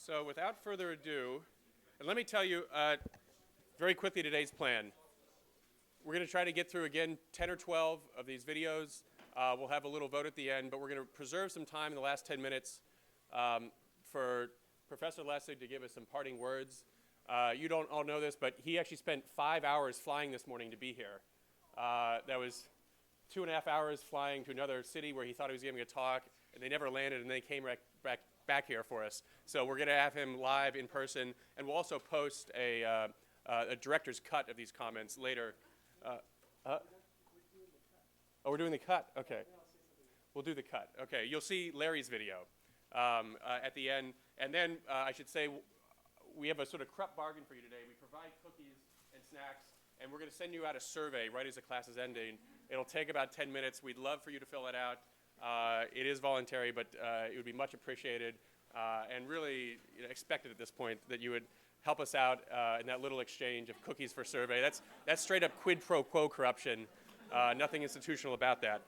So without further ado, and let me tell you very quickly today's plan. We're going to try to get through, again, 10 or 12 of these videos. We'll have a little vote at the end, but we're going to preserve some time in the last 10 minutes for Professor Lessig to give us some parting words. You don't all know this, but he actually spent 5 hours flying this morning to be here. That was 2.5 hours flying to another city where he thought he was giving a talk, and they never landed, and they came back here for us. So we're going to have him live in person, and we'll also post a director's cut of these comments later. Oh, we're doing the cut? Okay. We'll do the cut. Okay, you'll see Larry's video at the end. And then I should say we have a sort of corrupt bargain for you today. We provide cookies and snacks, and we're going to send you out a survey right as the class is ending. It'll take about 10 minutes. We'd love for you to fill it out. It is voluntary, but it would be much appreciated and really expected at this point that you would help us out in that little exchange of cookies for survey. That's straight up quid pro quo corruption. Nothing institutional about that.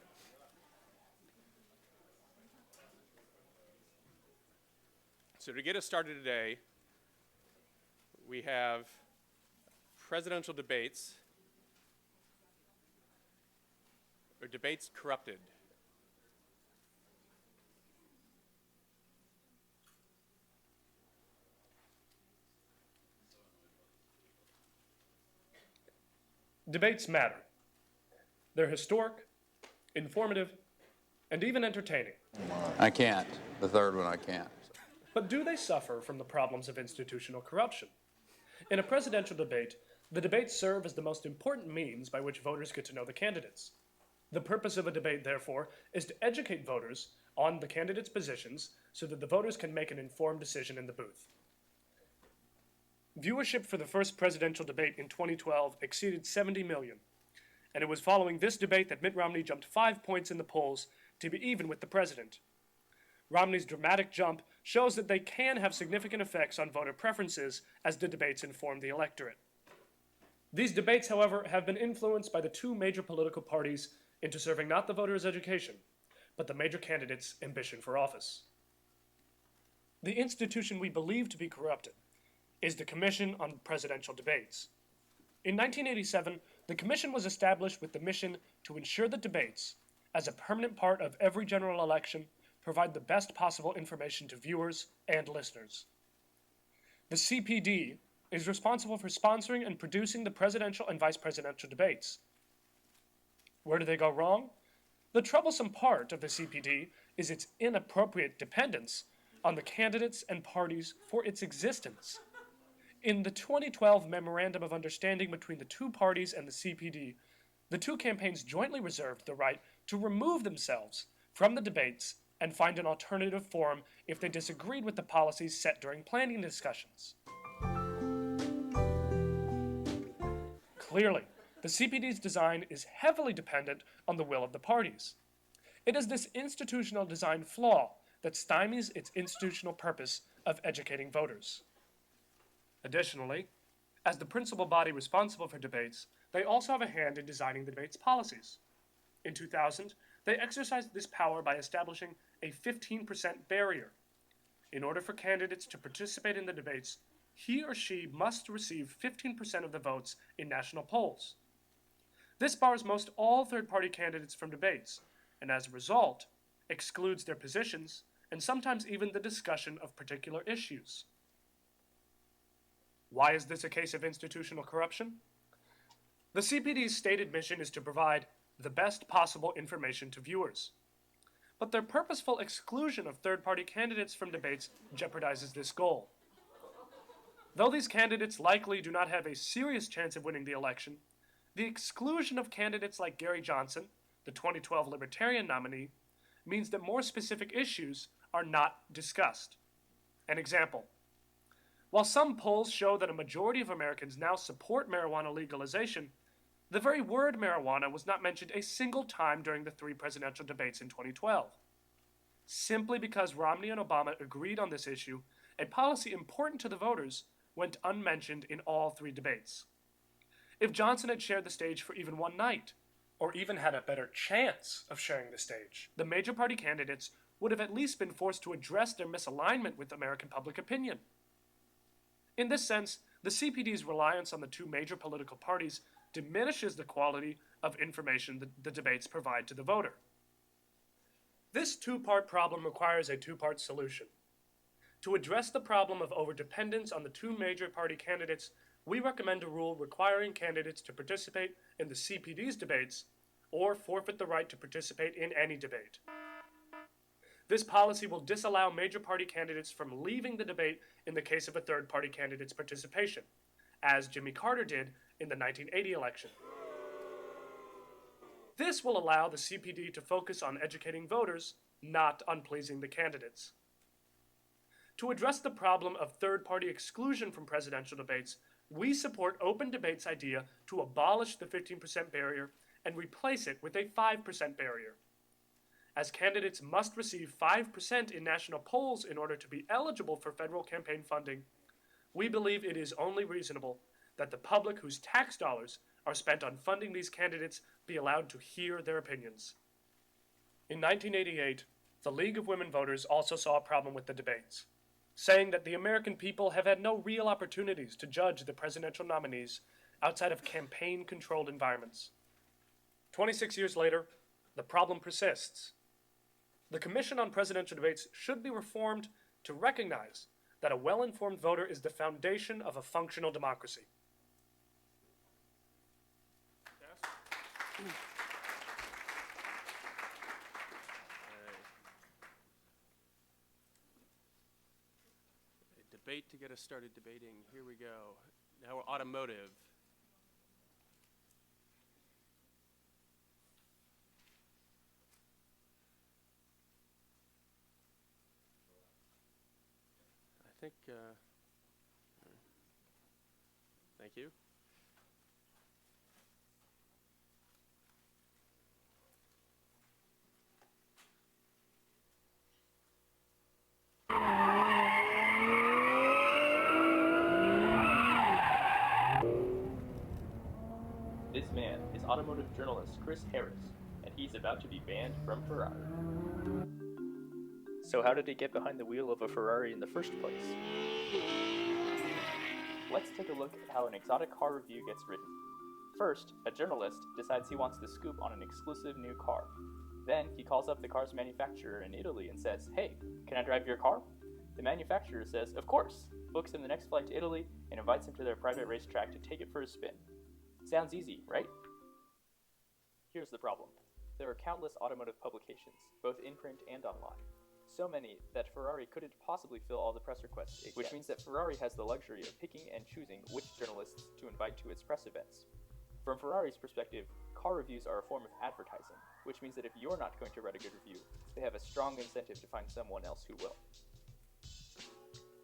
So to get us started today, we have presidential debates, or debates corrupted. Debates matter. They're historic, informative, and even entertaining. I can't. The third one I can't. But do they suffer from the problems of institutional corruption? In a presidential debate, the debates serve as the most important means by which voters get to know the candidates. The purpose of a debate, therefore, is to educate voters on the candidates' positions so that the voters can make an informed decision in the booth. Viewership for the first presidential debate in 2012 exceeded 70 million, and it was following this debate that Mitt Romney jumped 5 points in the polls to be even with the president. Romney's dramatic jump shows that they can have significant effects on voter preferences as the debates inform the electorate. These debates, however, have been influenced by the two major political parties into serving not the voters' education, but the major candidates' ambition for office. The institution we believe to be corrupted is the Commission on Presidential Debates. In 1987, the commission was established with the mission to ensure that debates, as a permanent part of every general election, provide the best possible information to viewers and listeners. The CPD is responsible for sponsoring and producing the presidential and vice presidential debates. Where do they go wrong? The troublesome part of the CPD is its inappropriate dependence on the candidates and parties for its existence. In the 2012 Memorandum of Understanding between the two parties and the CPD, the two campaigns jointly reserved the right to remove themselves from the debates and find an alternative forum if they disagreed with the policies set during planning discussions. Clearly, the CPD's design is heavily dependent on the will of the parties. It is this institutional design flaw that stymies its institutional purpose of educating voters. Additionally, as the principal body responsible for debates, they also have a hand in designing the debate's policies. In 2000, they exercised this power by establishing a 15% barrier. In order for candidates to participate in the debates, he or she must receive 15% of the votes in national polls. This bars most all third-party candidates from debates, and as a result, excludes their positions and sometimes even the discussion of particular issues. Why is this a case of institutional corruption? The CPD's stated mission is to provide the best possible information to viewers. But their purposeful exclusion of third-party candidates from debates jeopardizes this goal. Though these candidates likely do not have a serious chance of winning the election, the exclusion of candidates like Gary Johnson, the 2012 Libertarian nominee, means that more specific issues are not discussed. An example. While some polls show that a majority of Americans now support marijuana legalization, the very word marijuana was not mentioned a single time during the three presidential debates in 2012. Simply because Romney and Obama agreed on this issue, a policy important to the voters went unmentioned in all three debates. If Johnson had shared the stage for even one night, or even had a better chance of sharing the stage, the major party candidates would have at least been forced to address their misalignment with American public opinion. In this sense, the CPD's reliance on the two major political parties diminishes the quality of information that the debates provide to the voter. This two-part problem requires a two-part solution. To address the problem of overdependence on the two major party candidates, we recommend a rule requiring candidates to participate in the CPD's debates or forfeit the right to participate in any debate. This policy will disallow major party candidates from leaving the debate in the case of a third party candidate's participation, as Jimmy Carter did in the 1980 election. This will allow the CPD to focus on educating voters, not on pleasing the candidates. To address the problem of third-party exclusion from presidential debates, we support Open Debate's idea to abolish the 15% barrier and replace it with a 5% barrier. As candidates must receive 5% in national polls in order to be eligible for federal campaign funding, we believe it is only reasonable that the public whose tax dollars are spent on funding these candidates be allowed to hear their opinions. In 1988, the League of Women Voters also saw a problem with the debates, saying that the American people have had no real opportunities to judge the presidential nominees outside of campaign-controlled environments. 26 years later, the problem persists. The Commission on Presidential Debates should be reformed to recognize that a well-informed voter is the foundation of a functional democracy. Debate to get us started debating. Here we go. Now we're automotive. I think, thank you. This man is automotive journalist Chris Harris, and he's about to be banned from Ferrari. So how did he get behind the wheel of a Ferrari in the first place? Let's take a look at how an exotic car review gets written. First, a journalist decides he wants the scoop on an exclusive new car. Then, he calls up the car's manufacturer in Italy and says, "Hey, can I drive your car?" The manufacturer says, "Of course," books him the next flight to Italy, and invites him to their private racetrack to take it for a spin. Sounds easy, right? Here's the problem. There are countless automotive publications, both in print and online. So many that Ferrari couldn't possibly fill all the press requests it gets, which means that Ferrari has the luxury of picking and choosing which journalists to invite to its press events. From Ferrari's perspective, car reviews are a form of advertising, which means that if you're not going to write a good review, they have a strong incentive to find someone else who will.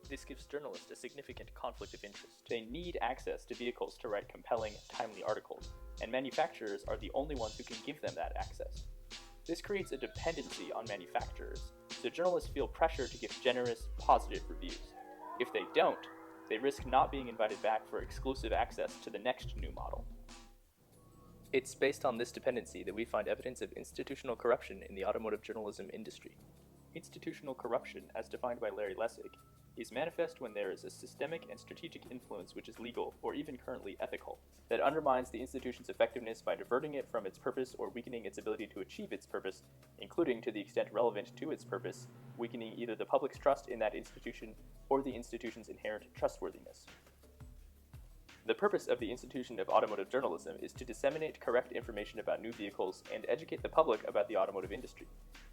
This gives journalists a significant conflict of interest. They need access to vehicles to write compelling, timely articles, and manufacturers are the only ones who can give them that access. This creates a dependency on manufacturers, so journalists feel pressure to give generous, positive reviews. If they don't, they risk not being invited back for exclusive access to the next new model. It's based on this dependency that we find evidence of institutional corruption in the automotive journalism industry. Institutional corruption, as defined by Larry Lessig, is manifest when there is a systemic and strategic influence which is legal, or even currently ethical, that undermines the institution's effectiveness by diverting it from its purpose or weakening its ability to achieve its purpose, including, to the extent relevant to its purpose, weakening either the public's trust in that institution or the institution's inherent trustworthiness. The purpose of the institution of automotive journalism is to disseminate correct information about new vehicles and educate the public about the automotive industry.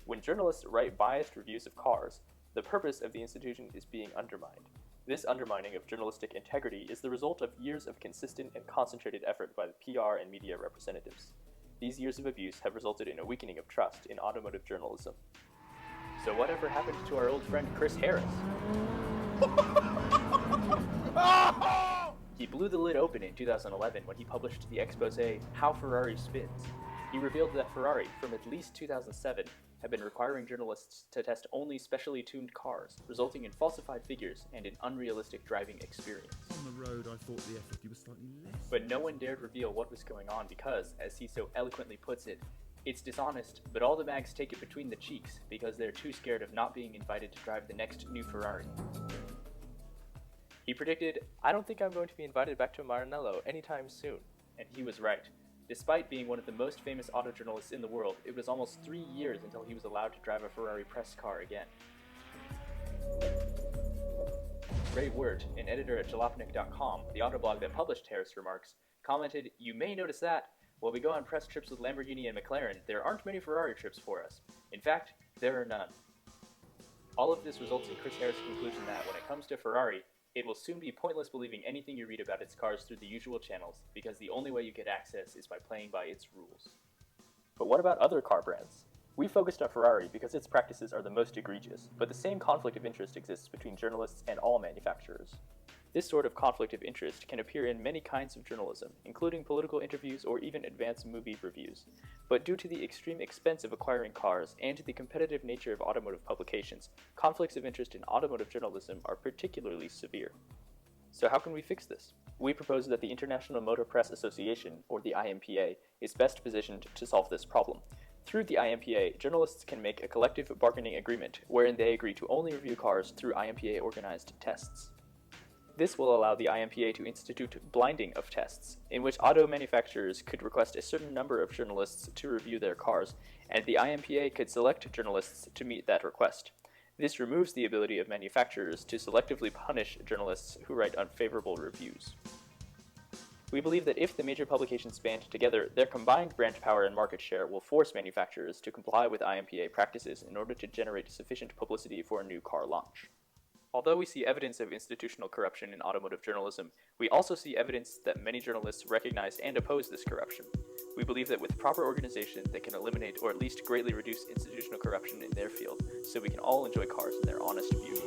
When journalists write biased reviews of cars, the purpose of the institution is being undermined. This undermining of journalistic integrity is the result of years of consistent and concentrated effort by the PR and media representatives. These years of abuse have resulted in a weakening of trust in automotive journalism. So whatever happened to our old friend Chris Harris? He blew the lid open in 2011 when he published the expose, How Ferrari Spins. He revealed that Ferrari, from at least 2007, had been requiring journalists to test only specially tuned cars, resulting in falsified figures and an unrealistic driving experience. On the road, I thought the FFD was slightly less. But no one dared reveal what was going on because, as he so eloquently puts it, It's dishonest, but all the mags take it between the cheeks because they're too scared of not being invited to drive the next new Ferrari. He predicted, "I don't think I'm going to be invited back to Maranello anytime soon." And he was right. Despite being one of the most famous auto journalists in the world, it was almost 3 years until he was allowed to drive a Ferrari press car again. Ray Wirt, an editor at jalopnik.com, the autoblog that published Harris' remarks, commented, "You may notice that, while we go on press trips with Lamborghini and McLaren, there aren't many Ferrari trips for us. In fact, there are none." All of this results in Chris Harris' conclusion that when it comes to Ferrari, it will soon be pointless believing anything you read about its cars through the usual channels, because the only way you get access is by playing by its rules. But what about other car brands? We focused on Ferrari because its practices are the most egregious, but the same conflict of interest exists between journalists and all manufacturers. This sort of conflict of interest can appear in many kinds of journalism, including political interviews or even advanced movie reviews. But due to the extreme expense of acquiring cars and to the competitive nature of automotive publications, conflicts of interest in automotive journalism are particularly severe. So how can we fix this? We propose that the International Motor Press Association, or the IMPA, is best positioned to solve this problem. Through the IMPA, journalists can make a collective bargaining agreement wherein they agree to only review cars through IMPA-organized tests. This will allow the IMPA to institute blinding of tests, in which auto manufacturers could request a certain number of journalists to review their cars, and the IMPA could select journalists to meet that request. This removes the ability of manufacturers to selectively punish journalists who write unfavorable reviews. We believe that if the major publications band together, their combined brand power and market share will force manufacturers to comply with IMPA practices in order to generate sufficient publicity for a new car launch. Although we see evidence of institutional corruption in automotive journalism, we also see evidence that many journalists recognize and oppose this corruption. We believe that with proper organization, they can eliminate or at least greatly reduce institutional corruption in their field, so we can all enjoy cars in their honest beauty.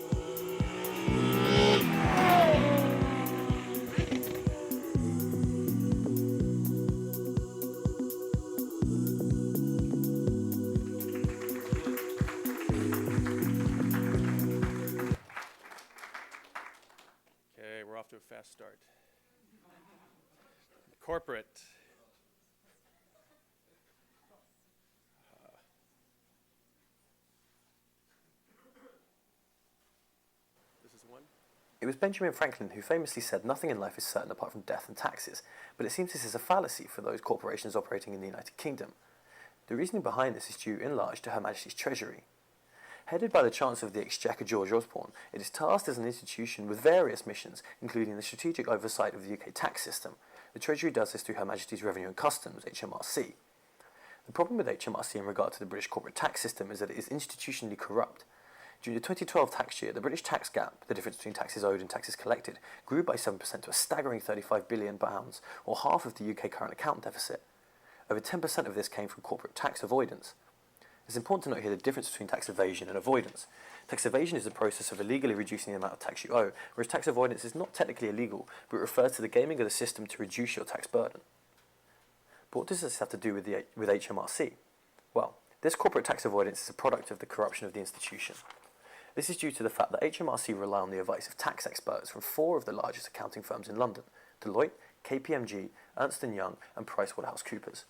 Okay, we're off to a fast start. Corporate. This is one. It was Benjamin Franklin who famously said nothing in life is certain apart from death and taxes, but it seems this is a fallacy for those corporations operating in the United Kingdom. The reasoning behind this is due in large to Her Majesty's Treasury. Headed by the Chancellor of the Exchequer George Osborne, it is tasked as an institution with various missions, including the strategic oversight of the UK tax system. The Treasury does this through Her Majesty's Revenue and Customs, HMRC. The problem with HMRC in regard to the British corporate tax system is that it is institutionally corrupt. During the 2012 tax year, the British tax gap, the difference between taxes owed and taxes collected, grew by 7% to a staggering £35 billion, or half of the UK current account deficit. Over 10% of this came from corporate tax avoidance. It's important to note here the difference between tax evasion and avoidance. Tax evasion is the process of illegally reducing the amount of tax you owe, whereas tax avoidance is not technically illegal, but it refers to the gaming of the system to reduce your tax burden. But what does this have to do with HMRC? Well, this corporate tax avoidance is a product of the corruption of the institution. This is due to the fact that HMRC rely on the advice of tax experts from 4 of the largest accounting firms in London: Deloitte, KPMG, Ernst & Young, and PricewaterhouseCoopers.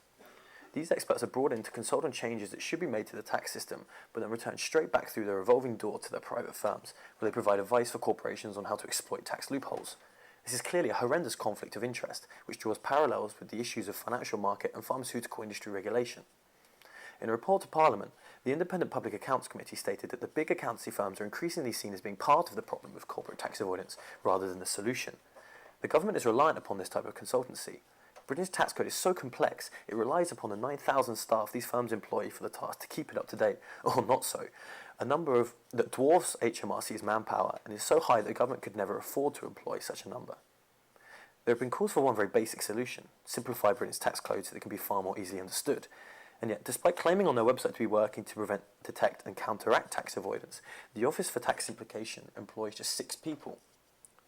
These experts are brought in to consult on changes that should be made to the tax system, but then return straight back through the revolving door to their private firms, where they provide advice for corporations on how to exploit tax loopholes. This is clearly a horrendous conflict of interest, which draws parallels with the issues of financial market and pharmaceutical industry regulation. In a report to Parliament, the Independent Public Accounts Committee stated that the big accountancy firms are increasingly seen as being part of the problem with corporate tax avoidance rather than the solution. The government is reliant upon this type of consultancy. Britain's tax code is so complex, it relies upon the 9,000 staff these firms employ for the task to keep it up to date, or not so, a number that dwarfs HMRC's manpower and is so high that the government could never afford to employ such a number. There have been calls for one very basic solution: simplify Britain's tax code so that it can be far more easily understood. And yet, despite claiming on their website to be working to prevent, detect and counteract tax avoidance, the Office for Tax Simplification employs just 6 people.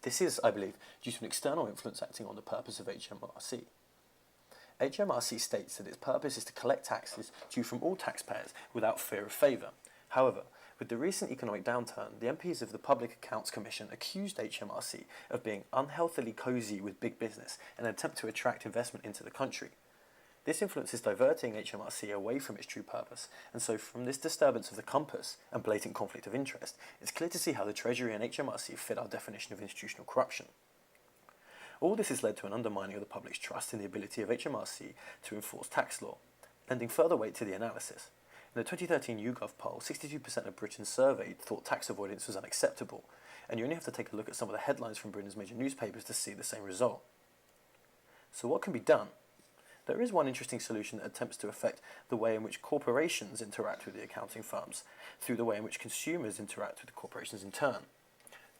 This is, I believe, due to an external influence acting on the purpose of HMRC. HMRC states that its purpose is to collect taxes due from all taxpayers without fear of favour. However, with the recent economic downturn, the MPs of the Public Accounts Commission accused HMRC of being unhealthily cosy with big business in an attempt to attract investment into the country. This influence is diverting HMRC away from its true purpose, and so from this disturbance of the compass and blatant conflict of interest, it's clear to see how the Treasury and HMRC fit our definition of institutional corruption. All this has led to an undermining of the public's trust in the ability of HMRC to enforce tax law, lending further weight to the analysis. In a 2013 YouGov poll, 62% of Britons surveyed thought tax avoidance was unacceptable, and you only have to take a look at some of the headlines from Britain's major newspapers to see the same result. So what can be done? There is one interesting solution that attempts to affect the way in which corporations interact with the accounting firms, through the way in which consumers interact with the corporations in turn.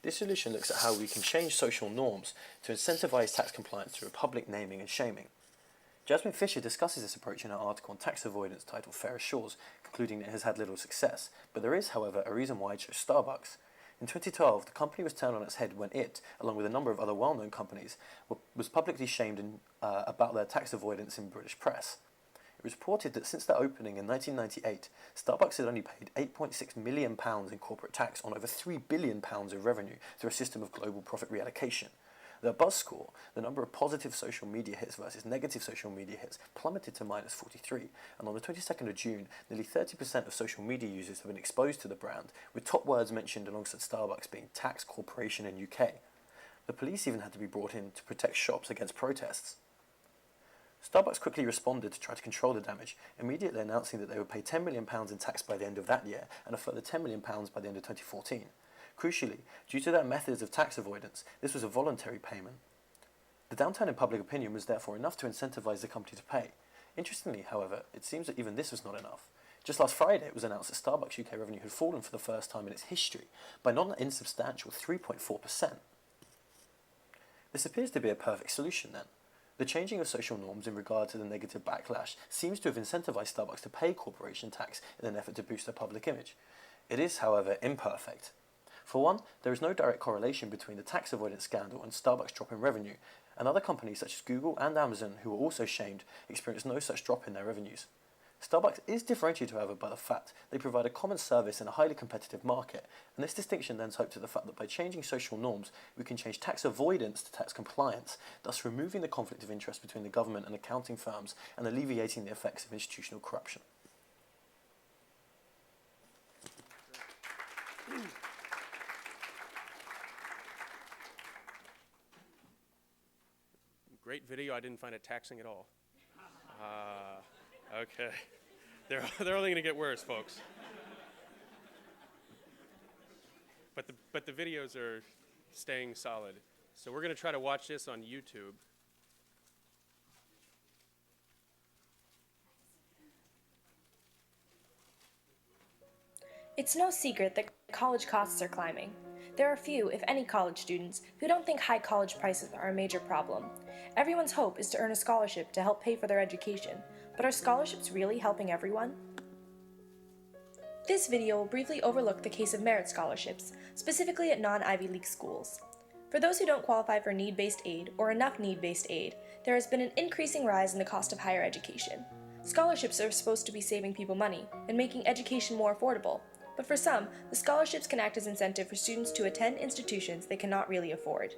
This solution looks at how we can change social norms to incentivize tax compliance through a public naming and shaming. Jasmine Fisher discusses this approach in her article on tax avoidance titled Fairer Shores, concluding that it has had little success, but there is, however, a reason why it chose Starbucks. In 2012, the company was turned on its head when it, along with a number of other well-known companies, was publicly shamed about their tax avoidance in British press. It was reported that since their opening in 1998, Starbucks had only paid £8.6 million in corporate tax on over £3 billion of revenue through a system of global profit reallocation. Their buzz score, the number of positive social media hits versus negative social media hits, plummeted to minus 43, and on the 22nd of June, nearly 30% of social media users have been exposed to the brand, with top words mentioned alongside Starbucks being tax corporation in UK. The police even had to be brought in to protect shops against protests. Starbucks quickly responded to try to control the damage, immediately announcing that they would pay £10 million in tax by the end of that year, and a further £10 million by the end of 2014. Crucially, due to their methods of tax avoidance, this was a voluntary payment. The downturn in public opinion was therefore enough to incentivize the company to pay. Interestingly, however, it seems that even this was not enough. Just last Friday, it was announced that Starbucks UK revenue had fallen for the first time in its history by not an insubstantial 3.4%. This appears to be a perfect solution then. The changing of social norms in regard to the negative backlash seems to have incentivized Starbucks to pay corporation tax in an effort to boost their public image. It is, however, imperfect. For one, there is no direct correlation between the tax avoidance scandal and Starbucks' drop in revenue, and other companies such as Google and Amazon, who were also shamed, experienced no such drop in their revenues. Starbucks is differentiated, however, by the fact they provide a common service in a highly competitive market, and this distinction lends hope to the fact that by changing social norms, we can change tax avoidance to tax compliance, thus removing the conflict of interest between the government and accounting firms and alleviating the effects of institutional corruption. Great video. I didn't find it taxing at all. Okay. They're only going to get worse, folks. But the videos are staying solid. So we're going to try to watch this on YouTube. It's no secret that college costs are climbing. There are few, if any, college students who don't think high college prices are a major problem. Everyone's hope is to earn a scholarship to help pay for their education, but are scholarships really helping everyone? This video will briefly overlook the case of merit scholarships, specifically at non-Ivy League schools. For those who don't qualify for need-based aid or enough need-based aid, there has been an increasing rise in the cost of higher education. Scholarships are supposed to be saving people money and making education more affordable, but for some, the scholarships can act as incentive for students to attend institutions they cannot really afford.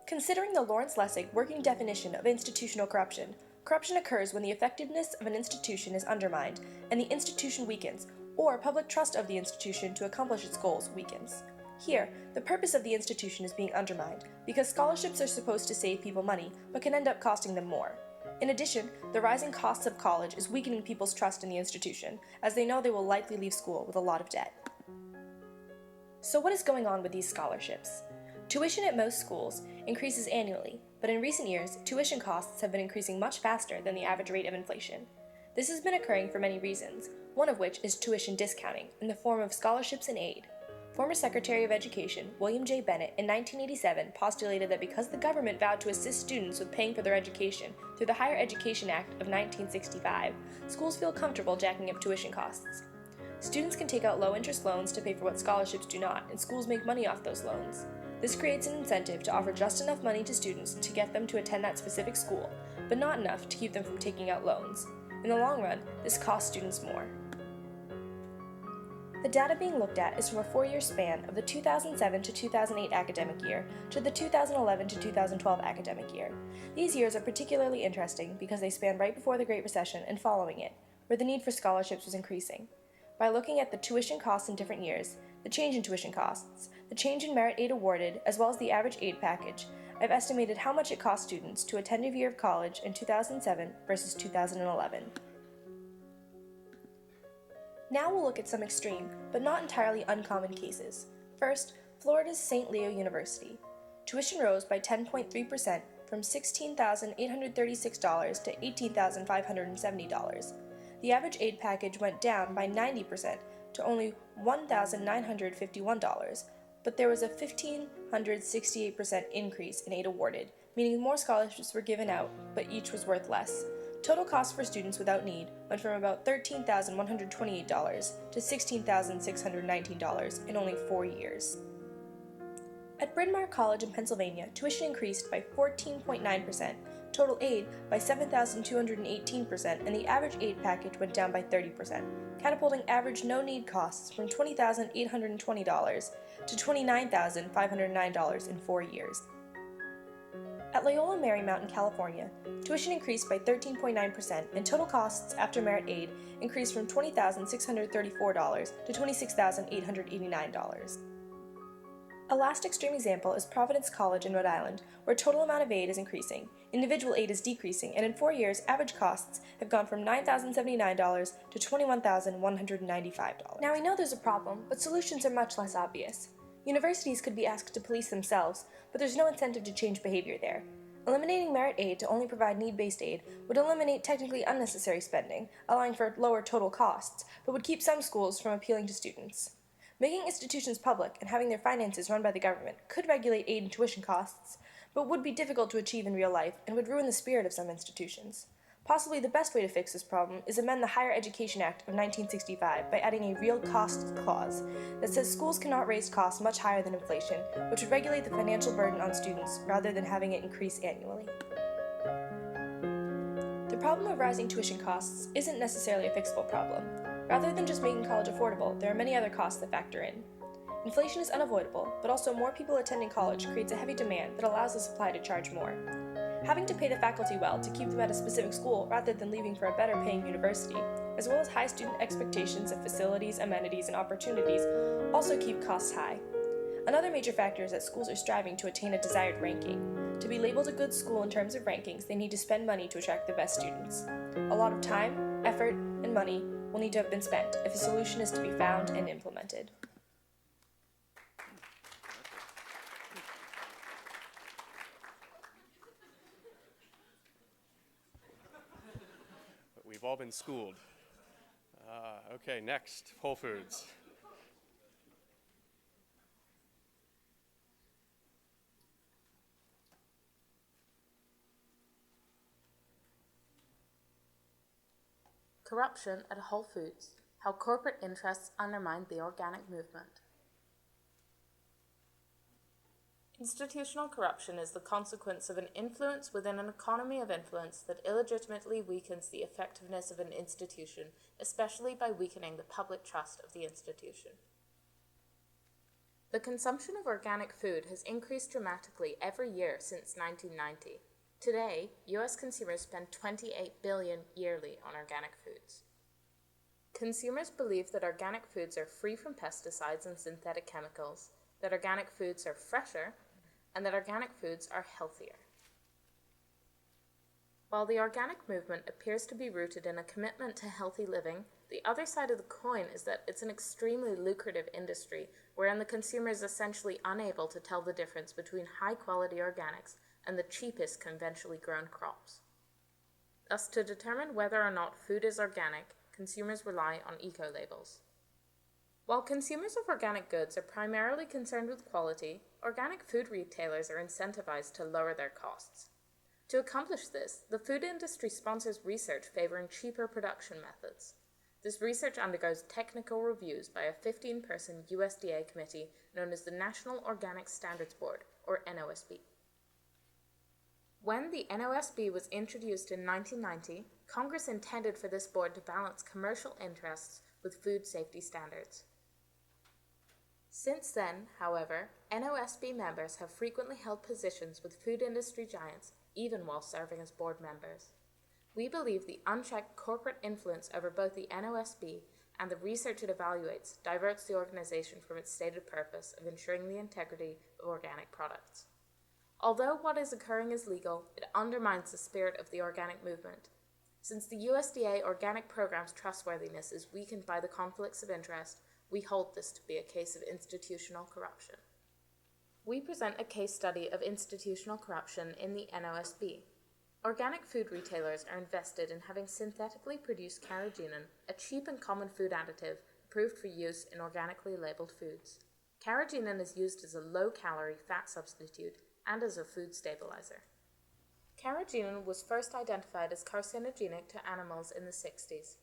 Considering the Lawrence Lessig working definition of institutional corruption, corruption occurs when the effectiveness of an institution is undermined and the institution weakens, or public trust of the institution to accomplish its goals weakens. Here, the purpose of the institution is being undermined because scholarships are supposed to save people money but can end up costing them more. In addition, the rising costs of college is weakening people's trust in the institution, as they know they will likely leave school with a lot of debt. So what is going on with these scholarships? Tuition at most schools increases annually, but in recent years, tuition costs have been increasing much faster than the average rate of inflation. This has been occurring for many reasons, one of which is tuition discounting in the form of scholarships and aid. Former Secretary of Education William J. Bennett in 1987 postulated that because the government vowed to assist students with paying for their education through the Higher Education Act of 1965, schools feel comfortable jacking up tuition costs. Students can take out low-interest loans to pay for what scholarships do not, and schools make money off those loans. This creates an incentive to offer just enough money to students to get them to attend that specific school, but not enough to keep them from taking out loans. In the long run, this costs students more. The data being looked at is from a 4-year span of the 2007 to 2008 academic year to the 2011 to 2012 academic year. These years are particularly interesting because they span right before the Great Recession and following it, where the need for scholarships was increasing. By looking at the tuition costs in different years, the change in tuition costs, the change in merit aid awarded, as well as the average aid package, I've estimated how much it costs students to attend a year of college in 2007 versus 2011. Now we'll look at some extreme, but not entirely uncommon cases. First, Florida's St. Leo University. Tuition rose by 10.3% from $16,836 to $18,570. The average aid package went down by 90% to only $1,951, but there was a 1,568% increase in aid awarded, meaning more scholarships were given out, but each was worth less. Total cost for students without need went from about $13,128 to $16,619 in only 4 years. At Bryn Mawr College in Pennsylvania, tuition increased by 14.9%, total aid by 7,218%, and the average aid package went down by 30%, catapulting average no-need costs from $20,820 to $29,509 in 4 years. At Loyola Marymount in California, tuition increased by 13.9%, and total costs after merit aid increased from $20,634 to $26,889. A last extreme example is Providence College in Rhode Island, where total amount of aid is increasing, individual aid is decreasing, and in 4 years, average costs have gone from $9,079 to $21,195. Now we know there's a problem, but solutions are much less obvious. Universities could be asked to police themselves, but there's no incentive to change behavior there. Eliminating merit aid to only provide need-based aid would eliminate technically unnecessary spending, allowing for lower total costs, but would keep some schools from appealing to students. Making institutions public and having their finances run by the government could regulate aid and tuition costs, but would be difficult to achieve in real life and would ruin the spirit of some institutions. Possibly the best way to fix this problem is amend the Higher Education Act of 1965 by adding a real costs clause that says schools cannot raise costs much higher than inflation, which would regulate the financial burden on students rather than having it increase annually. The problem of rising tuition costs isn't necessarily a fixable problem. Rather than just making college affordable, there are many other costs that factor in. Inflation is unavoidable, but also more people attending college creates a heavy demand that allows the supply to charge more. Having to pay the faculty well to keep them at a specific school rather than leaving for a better paying university, as well as high student expectations of facilities, amenities, and opportunities also keep costs high. Another major factor is that schools are striving to attain a desired ranking. To be labeled a good school in terms of rankings, they need to spend money to attract the best students. A lot of time, effort, and money will need to have been spent if a solution is to be found and implemented. We've all been schooled. Okay, next, Whole Foods. Corruption at Whole Foods, how corporate interests undermine the organic movement. Institutional corruption is the consequence of an influence within an economy of influence that illegitimately weakens the effectiveness of an institution, especially by weakening the public trust of the institution. The consumption of organic food has increased dramatically every year since 1990. Today, U.S. consumers spend $28 billion yearly on organic foods. Consumers believe that organic foods are free from pesticides and synthetic chemicals, that organic foods are fresher, and that organic foods are healthier. While the organic movement appears to be rooted in a commitment to healthy living, the other side of the coin is that it's an extremely lucrative industry wherein the consumer is essentially unable to tell the difference between high-quality organics and the cheapest conventionally grown crops. Thus, to determine whether or not food is organic, consumers rely on eco-labels. While consumers of organic goods are primarily concerned with quality, organic food retailers are incentivized to lower their costs. To accomplish this, the food industry sponsors research favoring cheaper production methods. This research undergoes technical reviews by a 15-person USDA committee known as the National Organic Standards Board, or NOSB. When the NOSB was introduced in 1990, Congress intended for this board to balance commercial interests with food safety standards. Since then, however, NOSB members have frequently held positions with food industry giants, even while serving as board members. We believe the unchecked corporate influence over both the NOSB and the research it evaluates diverts the organization from its stated purpose of ensuring the integrity of organic products. Although what is occurring is legal, it undermines the spirit of the organic movement. Since the USDA organic program's trustworthiness is weakened by the conflicts of interest, we hold this to be a case of institutional corruption. We present a case study of institutional corruption in the NOSB. Organic food retailers are invested in having synthetically produced carrageenan, a cheap and common food additive approved for use in organically labeled foods. Carrageenan is used as a low-calorie fat substitute and as a food stabilizer. Carrageenan was first identified as carcinogenic to animals in the 60s.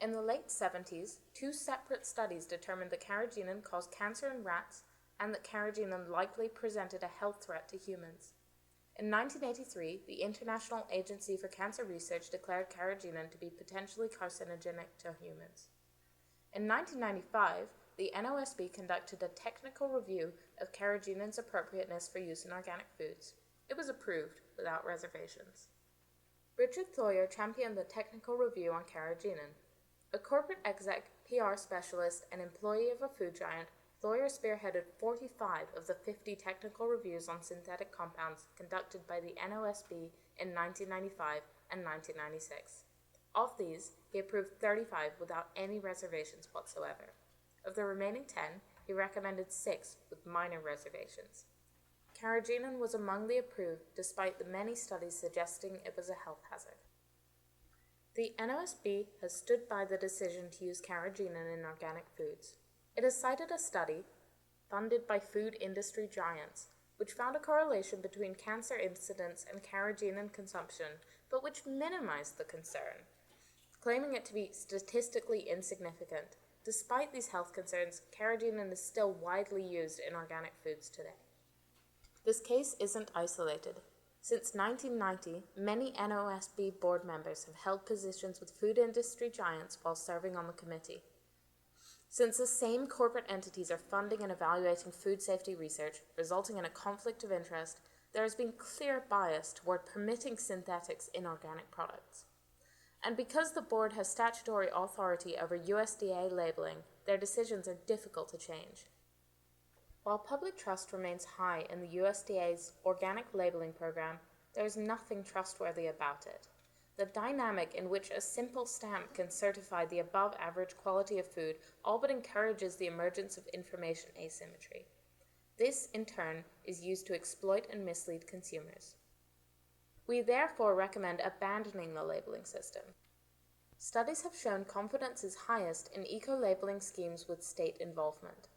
In the late 70s, 2 separate studies determined that carrageenan caused cancer in rats and that carrageenan likely presented a health threat to humans. In 1983, the International Agency for Cancer Research declared carrageenan to be potentially carcinogenic to humans. In 1995, the NOSB conducted a technical review of carrageenan's appropriateness for use in organic foods. It was approved without reservations. Richard Thoyer championed the technical review on carrageenan. A corporate exec, PR specialist, and employee of a food giant, Thoyer spearheaded 45 of the 50 technical reviews on synthetic compounds conducted by the NOSB in 1995 and 1996. Of these, he approved 35 without any reservations whatsoever. Of the remaining 10, he recommended 6 with minor reservations. Carrageenan was among the approved despite the many studies suggesting it was a health hazard. The NOSB has stood by the decision to use carrageenan in organic foods. It has cited a study, funded by food industry giants, which found a correlation between cancer incidence and carrageenan consumption, but which minimized the concern, claiming it to be statistically insignificant. Despite these health concerns, carrageenan is still widely used in organic foods today. This case isn't isolated. Since 1990, many NOSB board members have held positions with food industry giants while serving on the committee. Since the same corporate entities are funding and evaluating food safety research, resulting in a conflict of interest, there has been clear bias toward permitting synthetics in organic products. And because the board has statutory authority over USDA labeling, their decisions are difficult to change. While public trust remains high in the USDA's organic labeling program, there is nothing trustworthy about it. The dynamic in which a simple stamp can certify the above-average quality of food all but encourages the emergence of information asymmetry. This, in turn, is used to exploit and mislead consumers. We therefore recommend abandoning the labeling system. Studies have shown confidence is highest in eco-labeling schemes with state involvement.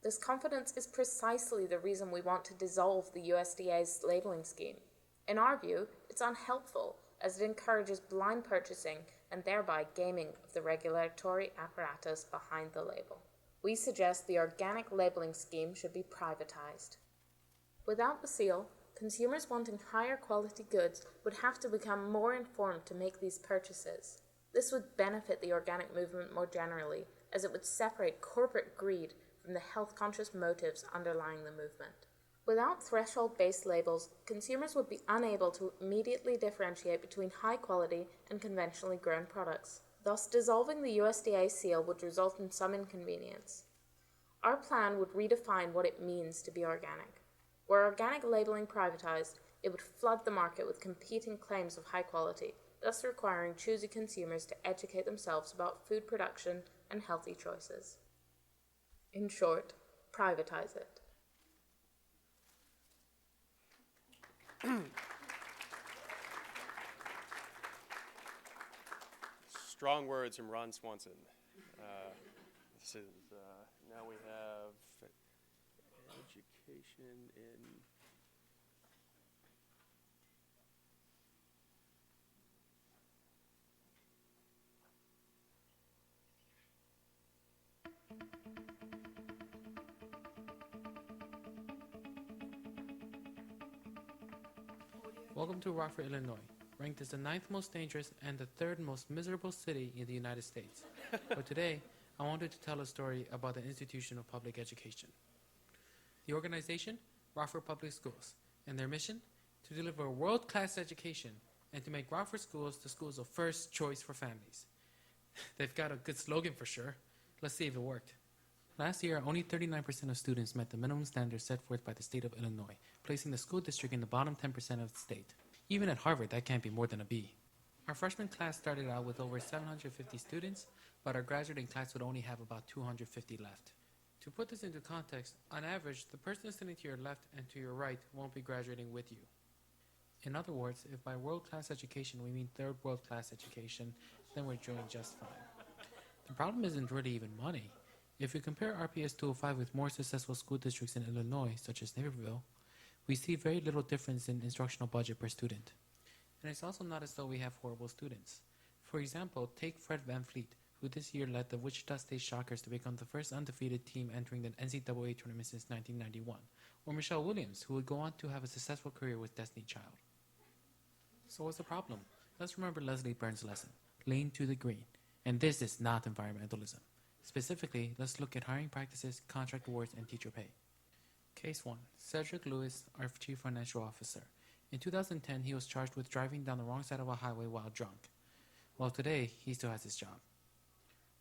This confidence is precisely the reason we want to dissolve the USDA's labeling scheme. In our view, it's unhelpful as it encourages blind purchasing and thereby gaming of the regulatory apparatus behind the label. We suggest the organic labeling scheme should be privatized. Without the seal, consumers wanting higher quality goods would have to become more informed to make these purchases. This would benefit the organic movement more generally, as it would separate corporate greed from the health-conscious motives underlying the movement. Without threshold-based labels, consumers would be unable to immediately differentiate between high-quality and conventionally grown products. Thus, dissolving the USDA seal would result in some inconvenience. Our plan would redefine what it means to be organic. Were organic labeling privatized, it would flood the market with competing claims of high quality, thus requiring choosy consumers to educate themselves about food production and healthy choices. In short, privatize it. Strong words from Ron Swanson. This is, now we have education in... Welcome to Rockford, Illinois, ranked as the 9th most dangerous and the 3rd most miserable city in the United States. But today, I wanted to tell a story about the institution of public education. The organization, Rockford Public Schools, and their mission, to deliver a world-class education and to make Rockford schools the schools of first choice for families. They've got a good slogan for sure. Let's see if it worked. Last year, only 39% of students met the minimum standards set forth by the state of Illinois, placing the school district in the bottom 10% of the state. Even at Harvard, that can't be more than a B. Our freshman class started out with over 750 students, but our graduating class would only have about 250 left. To put this into context, on average, the person sitting to your left and to your right won't be graduating with you. In other words, if by world-class education we mean third world-class education, then we're doing just fine. The problem isn't really even money. If we compare RPS 205 with more successful school districts in Illinois, such as Naperville, we see very little difference in instructional budget per student. And it's also not as though we have horrible students. For example, take Fred Van Fleet, who this year led the Wichita State Shockers to become the first undefeated team entering the NCAA tournament since 1991, or Michelle Williams, who would go on to have a successful career with Destiny Child. So what's the problem? Let's remember Leslie Burns' lesson, lean to the green. And this is not environmentalism. Specifically, let's look at hiring practices, contract awards, and teacher pay. Case 1. Cedric Lewis, our Chief Financial Officer. In 2010, he was charged with driving down the wrong side of a highway while drunk. Well, today, he still has his job.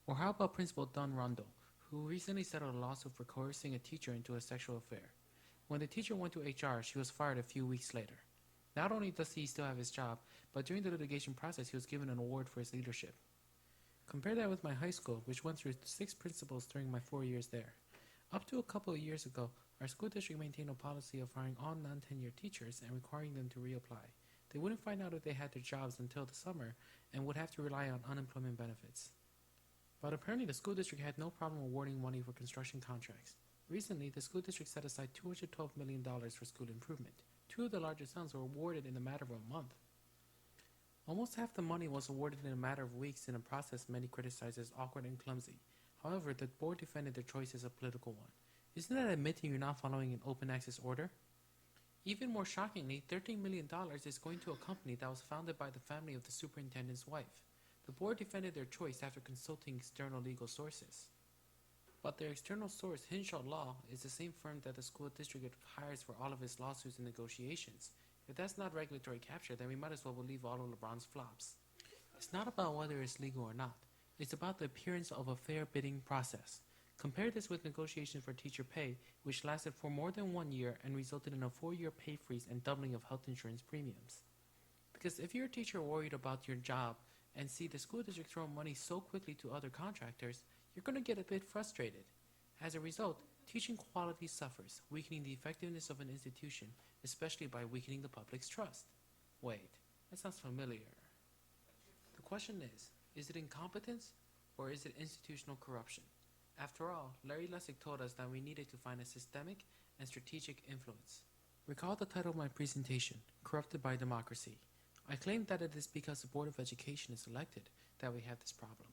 Or how about Principal Don Rundle, who recently settled a lawsuit for coercing a teacher into a sexual affair. When the teacher went to HR, she was fired a few weeks later. Not only does he still have his job, but during the litigation process, he was given an award for his leadership. Compare that with my high school, which went through 6 principals during my 4 years there. Up to a couple of years ago, our school district maintained a policy of hiring all non-tenured teachers and requiring them to reapply. They wouldn't find out if they had their jobs until the summer and would have to rely on unemployment benefits. But apparently the school district had no problem awarding money for construction contracts. Recently, the school district set aside $212 million for school improvement. 2 of the largest sums were awarded in a matter of a month. Almost half the money was awarded in a matter of weeks in a process many criticized as awkward and clumsy. However, the board defended their choice as a political one. Isn't that admitting you're not following an open access order? Even more shockingly, $13 million is going to a company that was founded by the family of the superintendent's wife. The board defended their choice after consulting external legal sources. But their external source, Hinshaw Law, is the same firm that the school district hires for all of its lawsuits and negotiations. If that's not regulatory capture, then we might as well believe all of LeBron's flops. It's not about whether it's legal or not. It's about the appearance of a fair bidding process. Compare this with negotiations for teacher pay, which lasted for more than 1 year and resulted in a 4-year pay freeze and doubling of health insurance premiums. Because if you're a teacher worried about your job and see the school district throw money so quickly to other contractors, you're going to get a bit frustrated. As a result, teaching quality suffers, weakening the effectiveness of an institution, especially by weakening the public's trust. Wait, that sounds familiar. The question is it incompetence or is it institutional corruption? After all, Larry Lessig told us that we needed to find a systemic and strategic influence. Recall the title of my presentation, Corrupted by Democracy. I claimed that it is because the Board of Education is elected that we have this problem.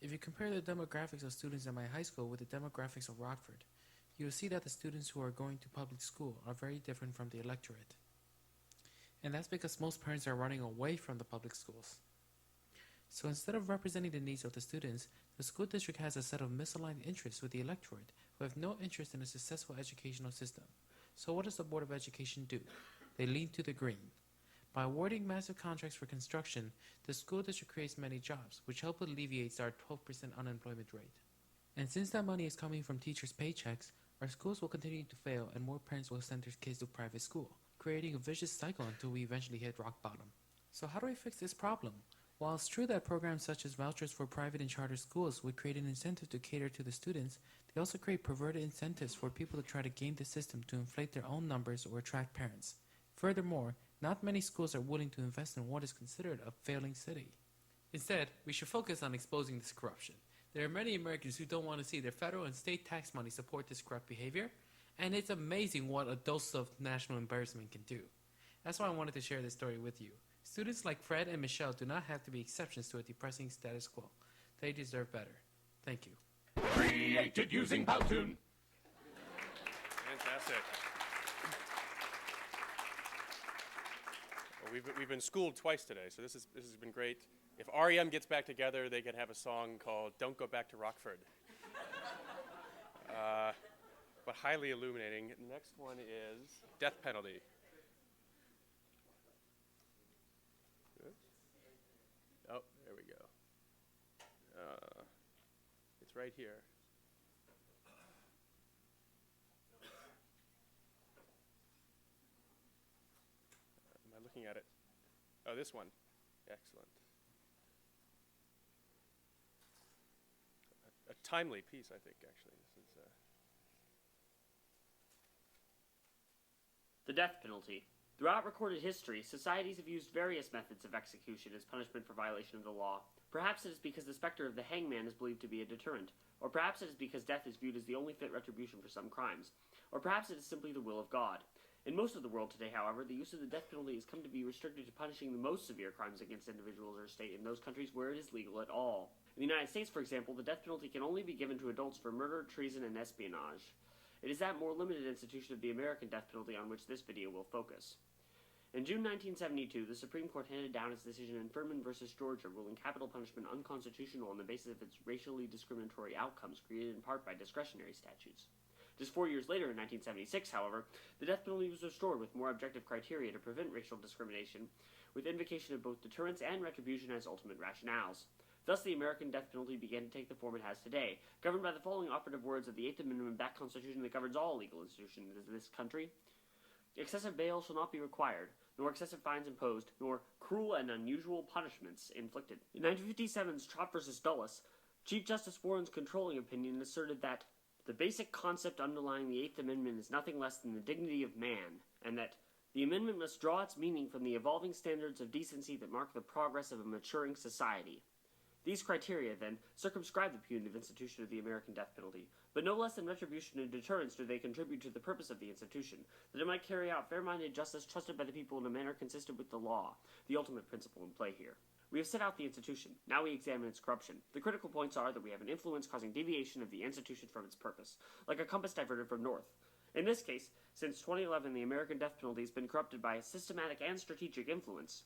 If you compare the demographics of students at my high school with the demographics of Rockford, you will see that the students who are going to public school are very different from the electorate. And that's because most parents are running away from the public schools. So instead of representing the needs of the students, the school district has a set of misaligned interests with the electorate who have no interest in a successful educational system. So what does the Board of Education do? They lean to the green. By awarding massive contracts for construction, the school district creates many jobs, which help alleviate our 12% unemployment rate. And since that money is coming from teachers' paychecks, our schools will continue to fail and more parents will send their kids to private school, creating a vicious cycle until we eventually hit rock bottom. So how do we fix this problem? While it's true that programs such as vouchers for private and charter schools would create an incentive to cater to the students, they also create perverted incentives for people to try to game the system to inflate their own numbers or attract parents. Furthermore, not many schools are willing to invest in what is considered a failing city. Instead, we should focus on exposing this corruption. There are many Americans who don't want to see their federal and state tax money support this corrupt behavior, and it's amazing what a dose of national embarrassment can do. That's why I wanted to share this story with you. Students like Fred and Michelle do not have to be exceptions to a depressing status quo. They deserve better. Thank you. Created using Powtoon. Fantastic. Well, we've been schooled twice today, so this has been great. If REM gets back together, they can have a song called Don't Go Back to Rockford. But highly illuminating. The next one is death penalty. Oh, there we go. It's right here. Am I looking at it? Oh, this one. Excellent. A timely piece, I think, actually. This is, The death penalty. Throughout recorded history, societies have used various methods of execution as punishment for violation of the law. Perhaps it is because the specter of the hangman is believed to be a deterrent, or perhaps it is because death is viewed as the only fit retribution for some crimes, or perhaps it is simply the will of God. In most of the world today, however, the use of the death penalty has come to be restricted to punishing the most severe crimes against individuals or state in those countries where it is legal at all. In the United States, for example, the death penalty can only be given to adults for murder, treason, and espionage. It is that more limited institution of the American death penalty on which this video will focus. In June 1972, the Supreme Court handed down its decision in Furman v. Georgia, ruling capital punishment unconstitutional on the basis of its racially discriminatory outcomes created in part by discretionary statutes. Just 4 years later, in 1976, however, the death penalty was restored with more objective criteria to prevent racial discrimination, with invocation of both deterrence and retribution as ultimate rationales. Thus, the American death penalty began to take the form it has today, governed by the following operative words of the Eighth Amendment of that Constitution that governs all legal institutions of this country. Excessive bail shall not be required, nor excessive fines imposed, nor cruel and unusual punishments inflicted. In 1957's Trott v. Dulles, Chief Justice Warren's controlling opinion asserted that the basic concept underlying the Eighth Amendment is nothing less than the dignity of man, and that the amendment must draw its meaning from the evolving standards of decency that mark the progress of a maturing society. These criteria, then, circumscribe the punitive institution of the American death penalty, but no less than retribution and deterrence do they contribute to the purpose of the institution, that it might carry out fair-minded justice trusted by the people in a manner consistent with the law, the ultimate principle in play here. We have set out the institution. Now we examine its corruption. The critical points are that we have an influence causing deviation of the institution from its purpose, like a compass diverted from north. In this case, since 2011, the American death penalty has been corrupted by a systematic and strategic influence.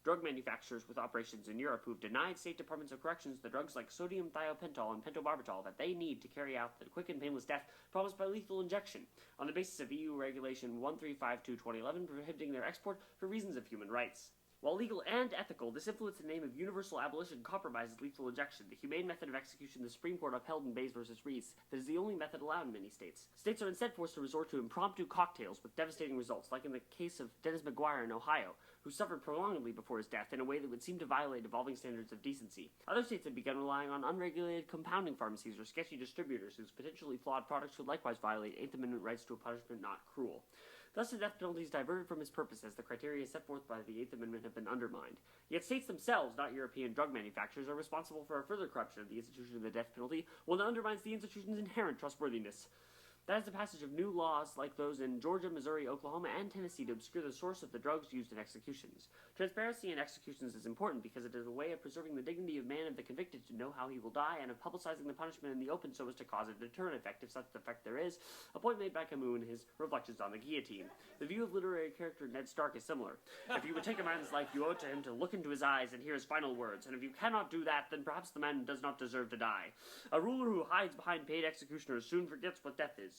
Drug manufacturers with operations in Europe who have denied state departments of corrections the drugs like sodium thiopental and pentobarbital that they need to carry out the quick and painless death promised by lethal injection, on the basis of EU Regulation 1352/2011 prohibiting their export for reasons of human rights. While legal and ethical, this influence in the name of universal abolition compromises lethal injection, the humane method of execution the Supreme Court upheld in Bays v. Reese, that is the only method allowed in many states. States are instead forced to resort to impromptu cocktails with devastating results, like in the case of Dennis McGuire in Ohio, who suffered prolongedly before his death in a way that would seem to violate evolving standards of decency. Other states have begun relying on unregulated compounding pharmacies or sketchy distributors whose potentially flawed products would likewise violate Eighth Amendment rights to a punishment not cruel. Thus, the death penalty is diverted from its purpose as the criteria set forth by the Eighth Amendment have been undermined. Yet states themselves, not European drug manufacturers, are responsible for a further corruption of the institution of the death penalty, one that undermines the institution's inherent trustworthiness. That is the passage of new laws like those in Georgia, Missouri, Oklahoma, and Tennessee to obscure the source of the drugs used in executions. Transparency in executions is important because it is a way of preserving the dignity of man of the convicted to know how he will die, and of publicizing the punishment in the open so as to cause a deterrent effect, if such effect there is, a point made by Camus in his Reflections on the Guillotine. The view of literary character Ned Stark is similar. If you would take a man's life, you owe it to him to look into his eyes and hear his final words, and if you cannot do that, then perhaps the man does not deserve to die. A ruler who hides behind paid executioners soon forgets what death is.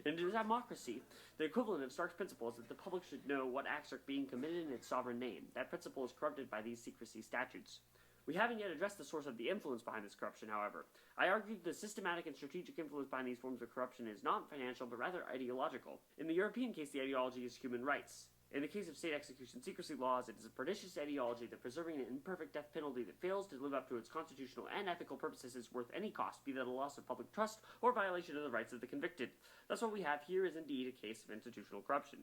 In a democracy, the equivalent of Stark's principle is that the public should know what acts are being committed in its sovereign name. That principle is corrupted by these secrecy statutes. We haven't yet addressed the source of the influence behind this corruption, however. I argued the systematic and strategic influence behind these forms of corruption is not financial, but rather ideological. In the European case, the ideology is human rights. In the case of state execution secrecy laws, it is a pernicious ideology that preserving an imperfect death penalty that fails to live up to its constitutional and ethical purposes is worth any cost, be that a loss of public trust or violation of the rights of the convicted. Thus, what we have here is indeed a case of institutional corruption.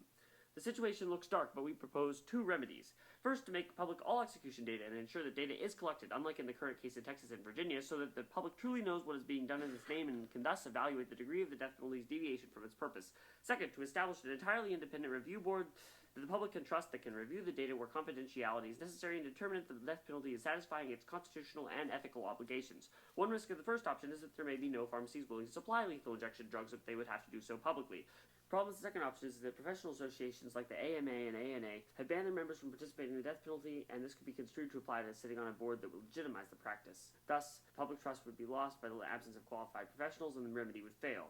The situation looks dark, but we propose two remedies. First, to make public all execution data and ensure that data is collected, unlike in the current case in Texas and Virginia, so that the public truly knows what is being done in its name and can thus evaluate the degree of the death penalty's deviation from its purpose. Second, to establish an entirely independent review board that the public can trust that can review the data where confidentiality is necessary and determine if the death penalty is satisfying its constitutional and ethical obligations. One risk of the first option is that there may be no pharmacies willing to supply lethal injection drugs if they would have to do so publicly. The problem with the second option is that professional associations like the AMA and ANA have banned their members from participating in the death penalty, and this could be construed to apply to sitting on a board that would legitimize the practice. Thus, public trust would be lost by the absence of qualified professionals, and the remedy would fail.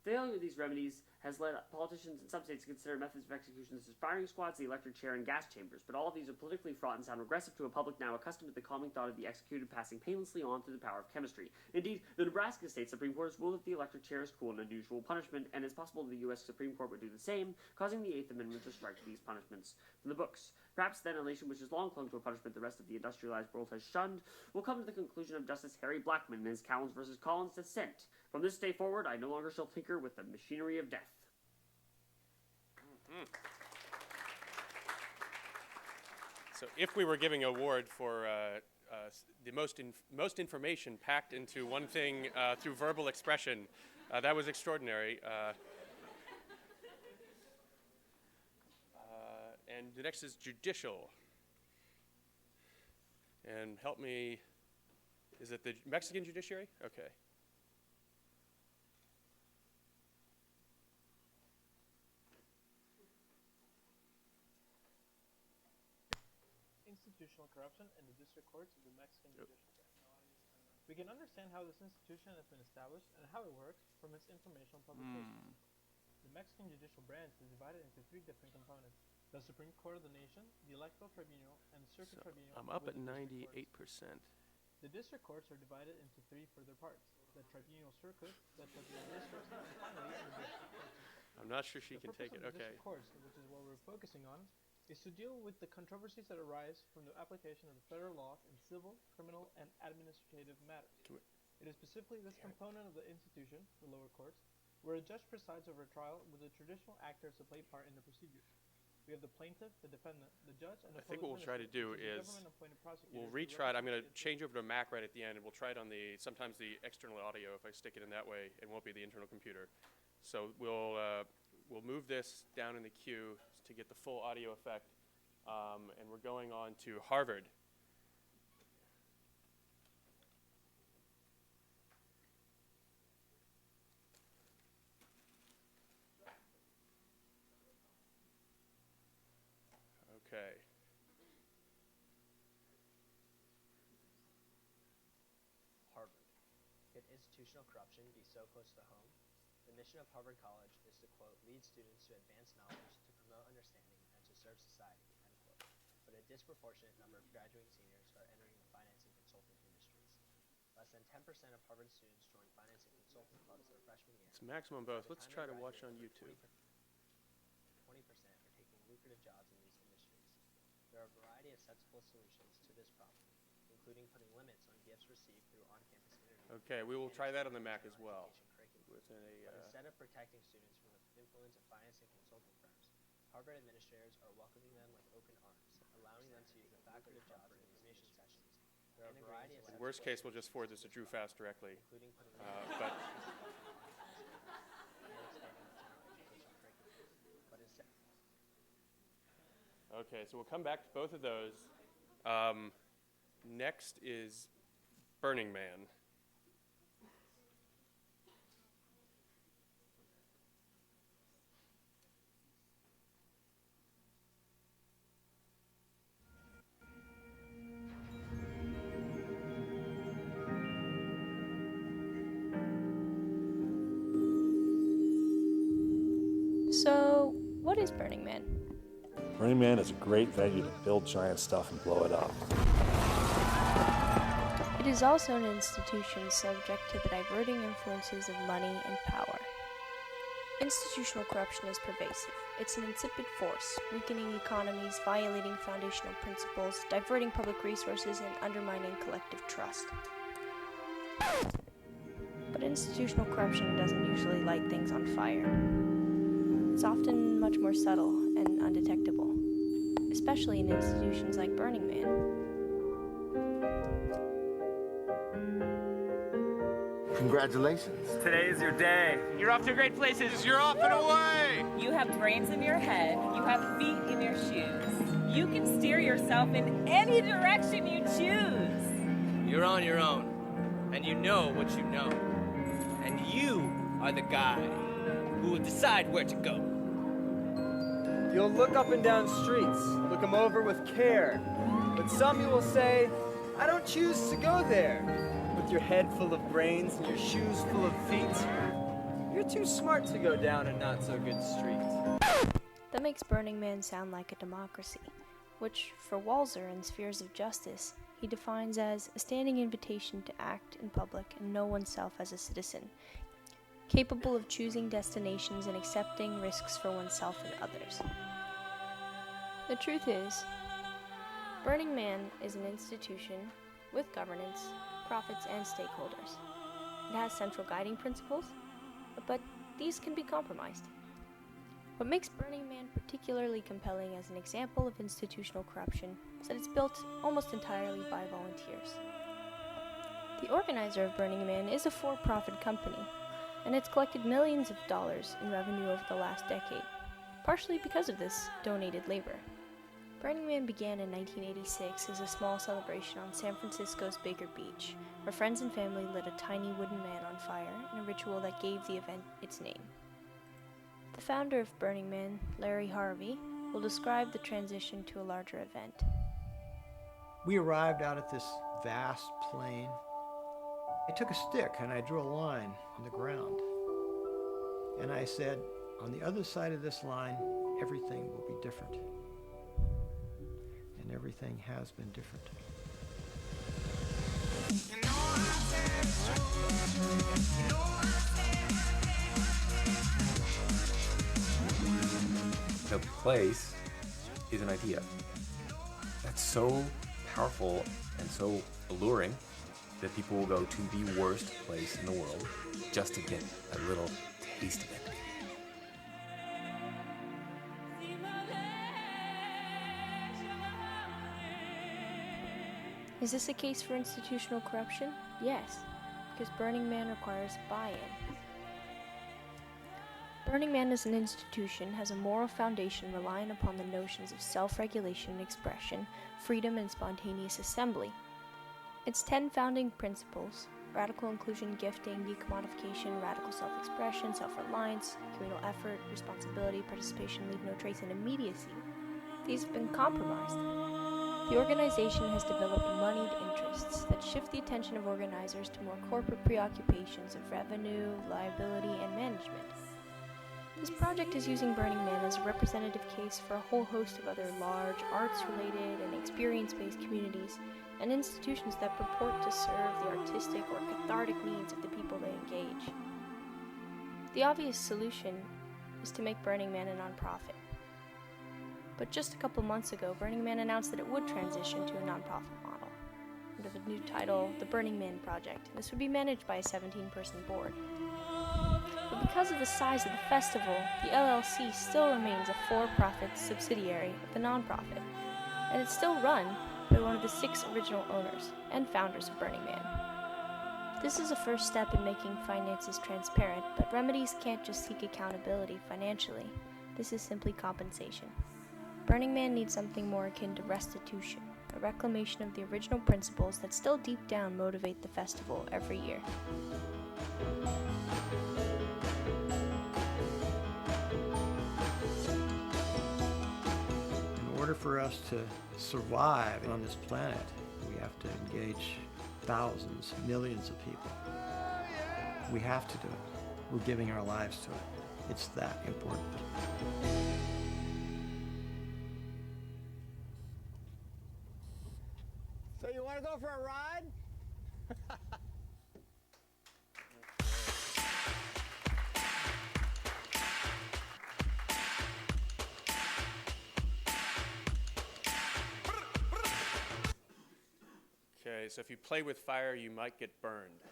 Failure of these remedies has led politicians in some states to consider methods of execution such as firing squads, the electric chair, and gas chambers, but all of these are politically fraught and sound regressive to a public now accustomed to the calming thought of the executed passing painlessly on through the power of chemistry. Indeed, the Nebraska State Supreme Court has ruled that the electric chair is cruel and unusual punishment, and it's possible the U.S. Supreme Court would do the same, causing the Eighth Amendment to strike these punishments from the books. Perhaps then a nation which has long clung to a punishment the rest of the industrialized world has shunned will come to the conclusion of Justice Harry Blackmun in his Cowens v. Collins dissent. From this day forward, I no longer shall tinker with the machinery of death. Mm-hmm. So if we were giving an award for the most information packed into one thing through verbal expression, that was extraordinary. And the next is judicial. And help me, is it the Mexican judiciary? Okay. Institutional corruption in the district courts of the Mexican judicial branch. We can understand how this institution has been established and how it works from its informational publications. The Mexican judicial branch is divided into three different components: the Supreme Court of the nation, the Electoral Tribunal, and the Circuit Tribunal. I'm up at with the 98%. The district courts are divided into three further parts: the Tribunal Circuit, the Tribunal Districts, and finally the district courts. I'm not sure she can take it. The Okay. district courts, which is what we're focusing on, is to deal with the controversies that arise from the application of the federal law in civil, criminal, and administrative matters. It is specifically this component of the institution, the lower courts, where a judge presides over a trial with the traditional actors to play part in the procedure. We have the plaintiff, the defendant, the judge, and the I think what we'll try to do is we'll retry it. I'm going to change over to Mac right at the end, and we'll try it on sometimes the external audio. If I stick it in that way, it won't be the internal computer. So we'll move this down in the queue to get the full audio effect, and we're going on to Harvard. Okay. Harvard. Could institutional corruption be so close to home? The mission of Harvard College is to, quote, lead students to advance knowledge, to promote understanding, and to serve society, end quote. But a disproportionate number of graduating seniors are entering the finance and consulting industries. Less than 10% of Harvard students join finance and consulting clubs their freshman year. It's maximum both. Let's try to watch on YouTube. 20% are taking lucrative jobs in these industries. There are a variety of sensible solutions to this problem, including putting limits on gifts received through on-campus interviews. Okay, we will try that on the Mac as well. But instead of protecting students from the influence of finance and consulting firms, Harvard administrators are welcoming them with open arms, allowing them to use the facultative jobs in admission sessions. There are a variety of In worst case, we'll just forward this to Drew Fast directly. But okay, so we'll come back to both of those. Next is Burning Man. So, what is Burning Man? Burning Man is a great venue to build giant stuff and blow it up. It is also an institution subject to the diverting influences of money and power. Institutional corruption is pervasive. It's an insipid force, weakening economies, violating foundational principles, diverting public resources, and undermining collective trust. But institutional corruption doesn't usually light things on fire. It's often much more subtle and undetectable, especially in institutions like Burning Man. Congratulations. Today is your day. You're off to great places. You're off and away. You have brains in your head. You have feet in your shoes. You can steer yourself in any direction you choose. You're on your own, and you know what you know. And you are the guy. who will decide where to go. You'll look up and down streets, look them over with care. But some you will say, I don't choose to go there. With your head full of brains and your shoes full of feet, you're too smart to go down a not so good street. That makes Burning Man sound like a democracy, which, for Walzer in Spheres of Justice, he defines as a standing invitation to act in public and know oneself as a citizen, capable of choosing destinations and accepting risks for oneself and others. The truth is, Burning Man is an institution with governance, profits, and stakeholders. It has central guiding principles, but these can be compromised. What makes Burning Man particularly compelling as an example of institutional corruption is that it's built almost entirely by volunteers. The organizer of Burning Man is a for-profit company, and it's collected millions of dollars in revenue over the last decade, partially because of this donated labor. Burning Man began in 1986 as a small celebration on San Francisco's Baker Beach, where friends and family lit a tiny wooden man on fire in a ritual that gave the event its name. The founder of Burning Man, Larry Harvey, will describe the transition to a larger event. We arrived out at this vast plain. I took a stick and I drew a line on the ground. And I said, on the other side of this line, everything will be different. And everything has been different. The place is an idea that's so powerful and so alluring that people will go to the worst place in the world just to get a little taste of it. Is this a case for institutional corruption? Yes, because Burning Man requires buy-in. Burning Man as an institution has a moral foundation relying upon the notions of self-regulation and expression, freedom and spontaneous assembly. Its 10 founding principles, radical inclusion, gifting, decommodification, radical self-expression, self-reliance, communal effort, responsibility, participation, leave no trace, and immediacy, these have been compromised. The organization has developed moneyed interests that shift the attention of organizers to more corporate preoccupations of revenue, liability, and management. This project is using Burning Man as a representative case for a whole host of other large, arts-related and experience-based communities and institutions that purport to serve the artistic or cathartic needs of the people they engage. The obvious solution is to make Burning Man a nonprofit. But just a couple months ago, Burning Man announced that it would transition to a nonprofit model under the new title, the Burning Man Project. This would be managed by a 17-person board. But because of the size of the festival, the LLC still remains a for-profit subsidiary of the nonprofit, and it's still run by one of the 6 original owners and founders of Burning Man. This is a first step in making finances transparent, but remedies can't just seek accountability financially. This is simply compensation. Burning Man needs something more akin to restitution, a reclamation of the original principles that still deep down motivate the festival every year. In order for us to survive on this planet, we have to engage thousands, millions of people. We have to do it. We're giving our lives to it. It's that important. So you want to go for a ride? Okay, so if you play with fire, you might get burned.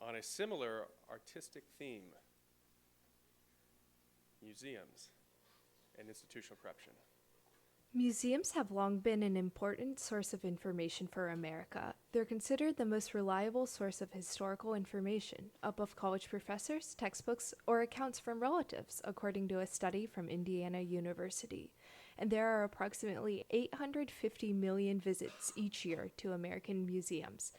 On a similar artistic theme, museums and institutional corruption. Museums have long been an important source of information for America. They're considered the most reliable source of historical information, above college professors, textbooks, or accounts from relatives, according to a study from Indiana University. and there are approximately 850 million visits each year to American museums.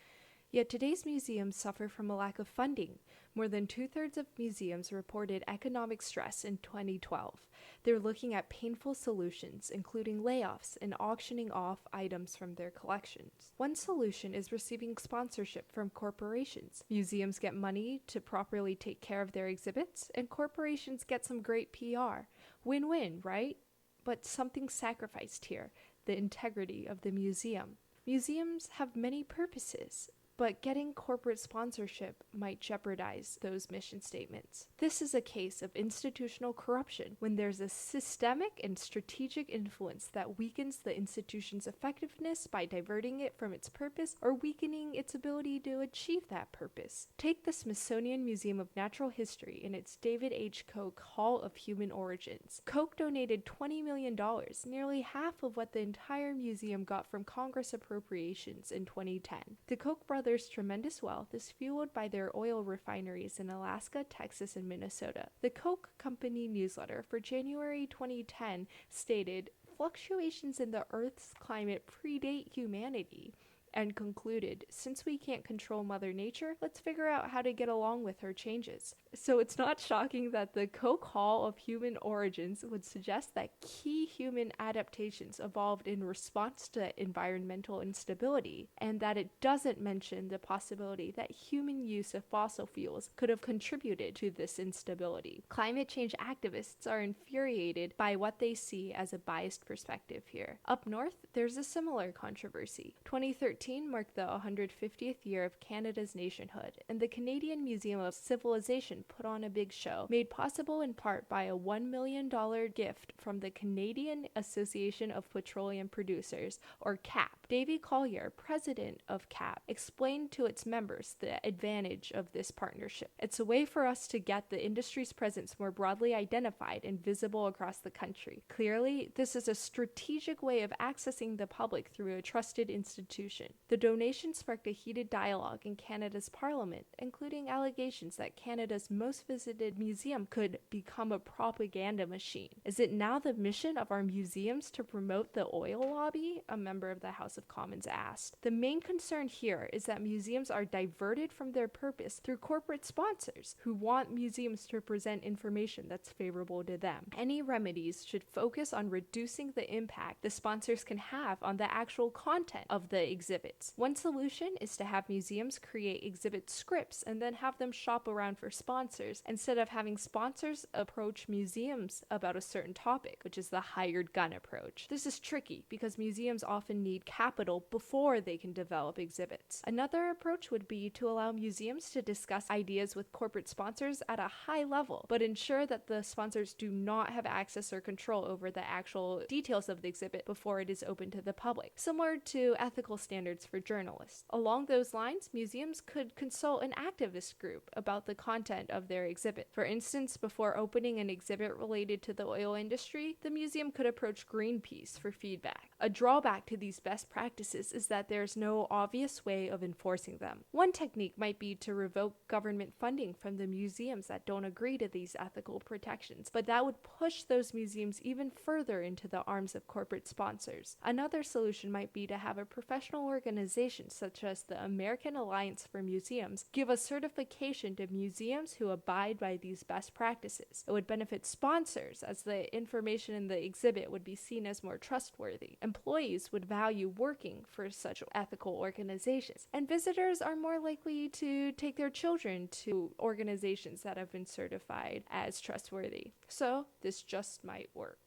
Yet today's museums suffer from a lack of funding. More than 2/3 of museums reported economic stress in 2012. They're looking at painful solutions, including layoffs and auctioning off items from their collections. One solution is receiving sponsorship from corporations. Museums get money to properly take care of their exhibits, and corporations get some great PR. Win-win, right? But something's sacrificed here: the integrity of the museum. Museums have many purposes, but getting corporate sponsorship might jeopardize those mission statements. This is a case of institutional corruption when there's a systemic and strategic influence that weakens the institution's effectiveness by diverting it from its purpose or weakening its ability to achieve that purpose. Take the Smithsonian Museum of Natural History and its David H. Koch Hall of Human Origins. Koch donated $20 million, nearly half of what the entire museum got from Congress appropriations in 2010. The Koch brothers' tremendous wealth is fueled by their oil refineries in Alaska, Texas, and Minnesota. The Koch Company newsletter for January 2010 stated, "Fluctuations in the Earth's climate predate humanity," and concluded, "Since we can't control Mother Nature, let's figure out how to get along with her changes." So it's not shocking that the Koch Hall of Human Origins would suggest that key human adaptations evolved in response to environmental instability, and that it doesn't mention the possibility that human use of fossil fuels could have contributed to this instability. Climate change activists are infuriated by what they see as a biased perspective here. Up north, there's a similar controversy. 2013 marked the 150th year of Canada's nationhood, and the Canadian Museum of Civilization put on a big show, made possible in part by a $1 million gift from the Canadian Association of Petroleum Producers, or CAP. Davy Collier, president of CAP, explained to its members the advantage of this partnership. "It's a way for us to get the industry's presence more broadly identified and visible across the country. Clearly, this is a strategic way of accessing the public through a trusted institution." The donation sparked a heated dialogue in Canada's parliament, including allegations that Canada's most visited museum could become a propaganda machine. "Is it now the mission of our museums to promote the oil lobby?" a member of the House of Commons asked. The main concern here is that museums are diverted from their purpose through corporate sponsors who want museums to present information that's favorable to them. Any remedies should focus on reducing the impact the sponsors can have on the actual content of the exhibits. One solution is to have museums create exhibit scripts and then have them shop around for sponsors, instead of having sponsors approach museums about a certain topic, which is the hired gun approach. This is tricky because museums often need capital before they can develop exhibits. Another approach would be to allow museums to discuss ideas with corporate sponsors at a high level, but ensure that the sponsors do not have access or control over the actual details of the exhibit before it is open to the public, similar to ethical standards for journalists. Along those lines, museums could consult an activist group about the content of their exhibit. For instance, before opening an exhibit related to the oil industry, the museum could approach Greenpeace for feedback. A drawback to these best practices is that there's no obvious way of enforcing them. One technique might be to revoke government funding from the museums that don't agree to these ethical protections, but that would push those museums even further into the arms of corporate sponsors. Another solution might be to have a professional organization such as the American Alliance for Museums give a certification to museums who abide by these best practices. It would benefit sponsors, as the information in the exhibit would be seen as more trustworthy. Employees would value working for such ethical organizations, and visitors are more likely to take their children to organizations that have been certified as trustworthy. So this just might work.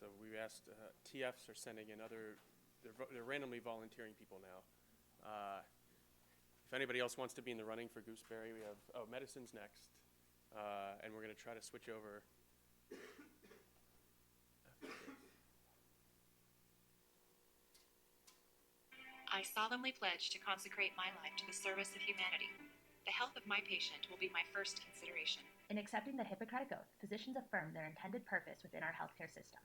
So we asked, TFs are sending in they're randomly volunteering people now. If anybody else wants to be in the running for Gooseberry, we have, medicine's next. And we're going to try to switch over. I solemnly pledge to consecrate my life to the service of humanity. The health of my patient will be my first consideration. In accepting the Hippocratic Oath, physicians affirm their intended purpose within our healthcare system: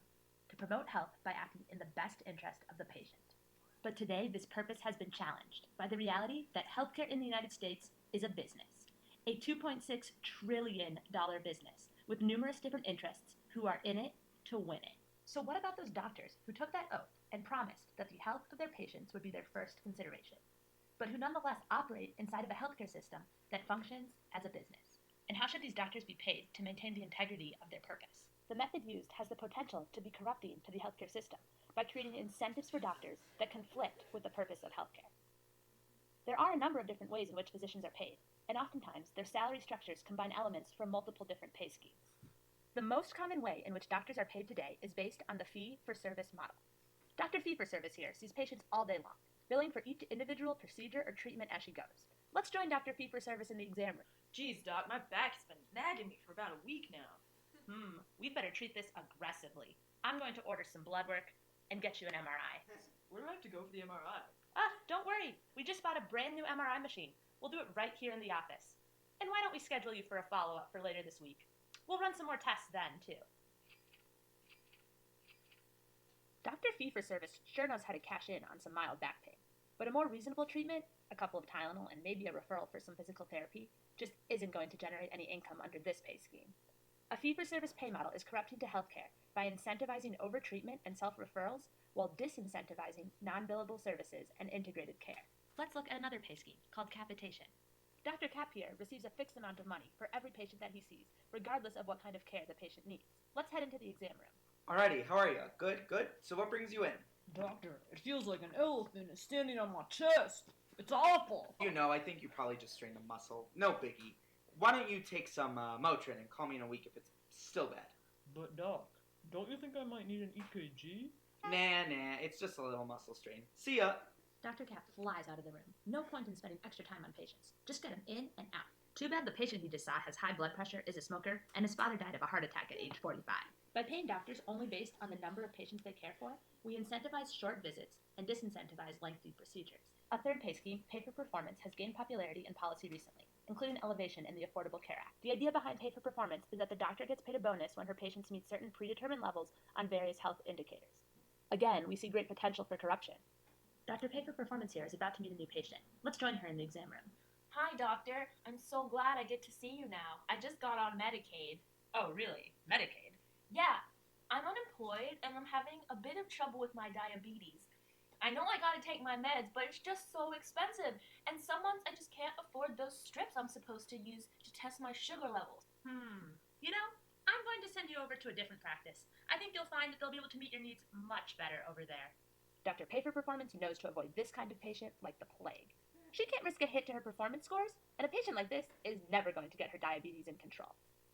to promote health by acting in the best interest of the patient. But today, this purpose has been challenged by the reality that healthcare in the United States is a business, a $2.6 trillion business with numerous different interests who are in it to win it. So what about those doctors who took that oath and promised that the health of their patients would be their first consideration, but who nonetheless operate inside of a healthcare system that functions as a business? And how should these doctors be paid to maintain the integrity of their purpose? The method used has the potential to be corrupting to the healthcare system by creating incentives for doctors that conflict with the purpose of healthcare. There are a number of different ways in which physicians are paid, and oftentimes their salary structures combine elements from multiple different pay schemes. The most common way in which doctors are paid today is based on the fee-for-service model. Dr. Fee-for-Service here sees patients all day long, billing for each individual procedure or treatment as she goes. Let's join Dr. Fee-for-Service in the exam room. Geez, Doc, my back has been nagging me for about a week now. We'd better treat this aggressively. I'm going to order some blood work and get you an MRI. Where do I have to go for the MRI? Don't worry. We just bought a brand new MRI machine. We'll do it right here in the office. And why don't we schedule you for a follow-up for later this week? We'll run some more tests then, too. Dr. Fee-for-Service sure knows how to cash in on some mild back pain. But a more reasonable treatment, a couple of Tylenol and maybe a referral for some physical therapy, just isn't going to generate any income under this pay scheme. A fee-for-service pay model is corrupting to healthcare by incentivizing overtreatment and self-referrals while disincentivizing non-billable services and integrated care. Let's look at another pay scheme called capitation. Dr. Cap here receives a fixed amount of money for every patient that he sees, regardless of what kind of care the patient needs. Let's head into the exam room. Alrighty, how are you? Good, good. So what brings you in? Doctor, it feels like an elephant is standing on my chest. It's awful. You know, I think you probably just strained a muscle. No biggie. Why don't you take some Motrin and call me in a week if it's still bad? But Doc, don't you think I might need an EKG? Nah, it's just a little muscle strain. See ya! Dr. Cap flies out of the room. No point in spending extra time on patients. Just get him in and out. Too bad the patient he just saw has high blood pressure, is a smoker, and his father died of a heart attack at age 45. By paying doctors only based on the number of patients they care for, we incentivize short visits and disincentivize lengthy procedures. A third pay scheme, pay for performance, has gained popularity in policy recently, including elevation in the Affordable Care Act. The idea behind pay for performance is that the doctor gets paid a bonus when her patients meet certain predetermined levels on various health indicators. Again, we see great potential for corruption. Dr. Pay for Performance here is about to meet a new patient. Let's join her in the exam room. Hi, doctor. I'm so glad I get to see you now. I just got on Medicaid. Oh, really? Medicaid? Yeah, I'm unemployed and I'm having a bit of trouble with my diabetes. I know I gotta take my meds, but it's just so expensive. And some months I just can't afford those strips I'm supposed to use to test my sugar levels. You know, I'm going to send you over to a different practice. I think you'll find that they'll be able to meet your needs much better over there. Dr. Pay for Performance knows to avoid this kind of patient like the plague. She can't risk a hit to her performance scores, and a patient like this is never going to get her diabetes in control.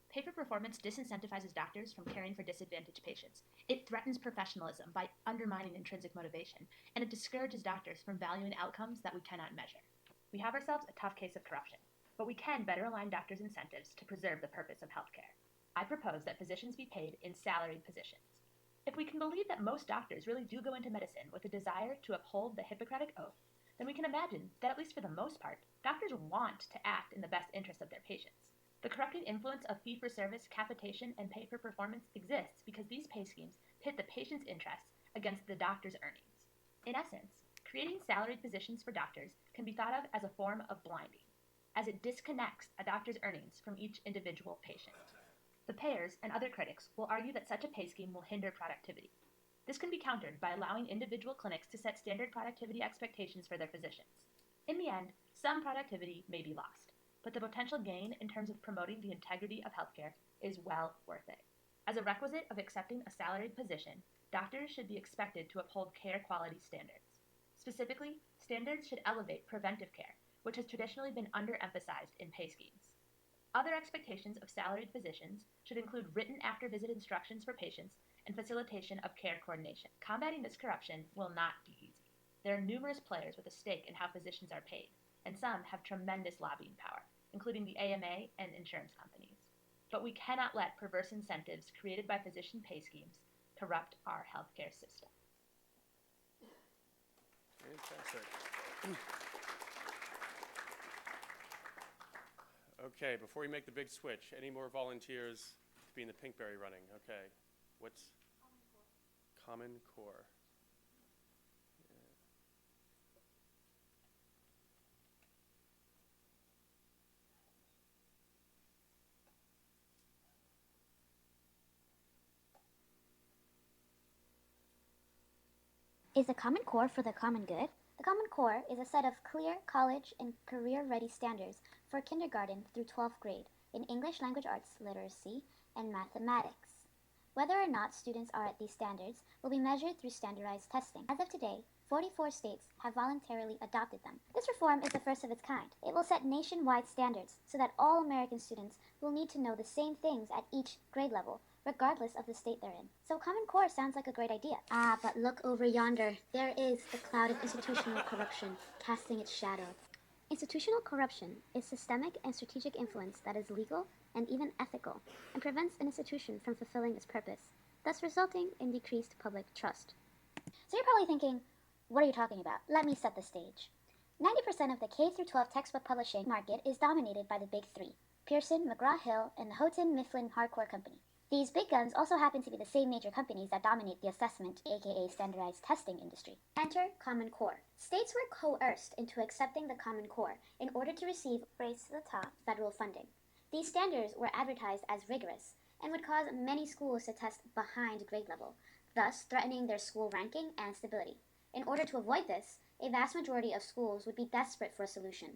Pay for Performance disincentivizes doctors from caring for disadvantaged patients. It threatens professionalism by undermining intrinsic motivation, and it discourages doctors from valuing outcomes that we cannot measure. We have ourselves a tough case of corruption, but we can better align doctors' incentives to preserve the purpose of healthcare. I propose that physicians be paid in salaried positions. If we can believe that most doctors really do go into medicine with a desire to uphold the Hippocratic Oath, then we can imagine that, at least for the most part, doctors want to act in the best interest of their patients. The corrupting influence of fee-for-service, capitation, and pay-for-performance exists because these pay schemes pit the patient's interests against the doctor's earnings. In essence, creating salaried positions for doctors can be thought of as a form of blinding, as it disconnects a doctor's earnings from each individual patient. The payers and other critics will argue that such a pay scheme will hinder productivity. This can be countered by allowing individual clinics to set standard productivity expectations for their physicians. In the end, some productivity may be lost, but the potential gain in terms of promoting the integrity of healthcare is well worth it. As a requisite of accepting a salaried position, doctors should be expected to uphold care quality standards. Specifically, standards should elevate preventive care, which has traditionally been underemphasized in pay schemes. Other expectations of salaried physicians should include written after-visit instructions for patients and facilitation of care coordination. Combating this corruption will not be easy. There are numerous players with a stake in how physicians are paid, and some have tremendous lobbying power, including the AMA and insurance companies. But we cannot let perverse incentives created by physician pay schemes corrupt our healthcare system. Fantastic. Okay, before we make the big switch, any more volunteers to be in the Pinkberry running? Okay, what's Common Core? Is the Common Core for the common good? The Common Core is a set of clear college and career-ready standards for kindergarten through 12th grade in English language arts, literacy, and mathematics. Whether or not students are at these standards will be measured through standardized testing. As of today, 44 states have voluntarily adopted them. This reform is the first of its kind. It will set nationwide standards so that all American students will need to know the same things at each grade level, regardless of the state they're in. So Common Core sounds like a great idea. Ah, but look over yonder. There is the cloud of institutional corruption casting its shadow. Institutional corruption is systemic and strategic influence that is legal and even ethical, and prevents an institution from fulfilling its purpose, thus resulting in decreased public trust. So you're probably thinking, what are you talking about? Let me set the stage. 90% of the K-12 textbook publishing market is dominated by the big three: Pearson, McGraw-Hill, and the Houghton Mifflin Hardcore Company. These big guns also happen to be the same major companies that dominate the assessment, aka standardized testing industry. Enter Common Core. States were coerced into accepting the Common Core in order to receive race to the top federal funding. These standards were advertised as rigorous and would cause many schools to test behind grade level, thus threatening their school ranking and stability. In order to avoid this, a vast majority of schools would be desperate for a solution.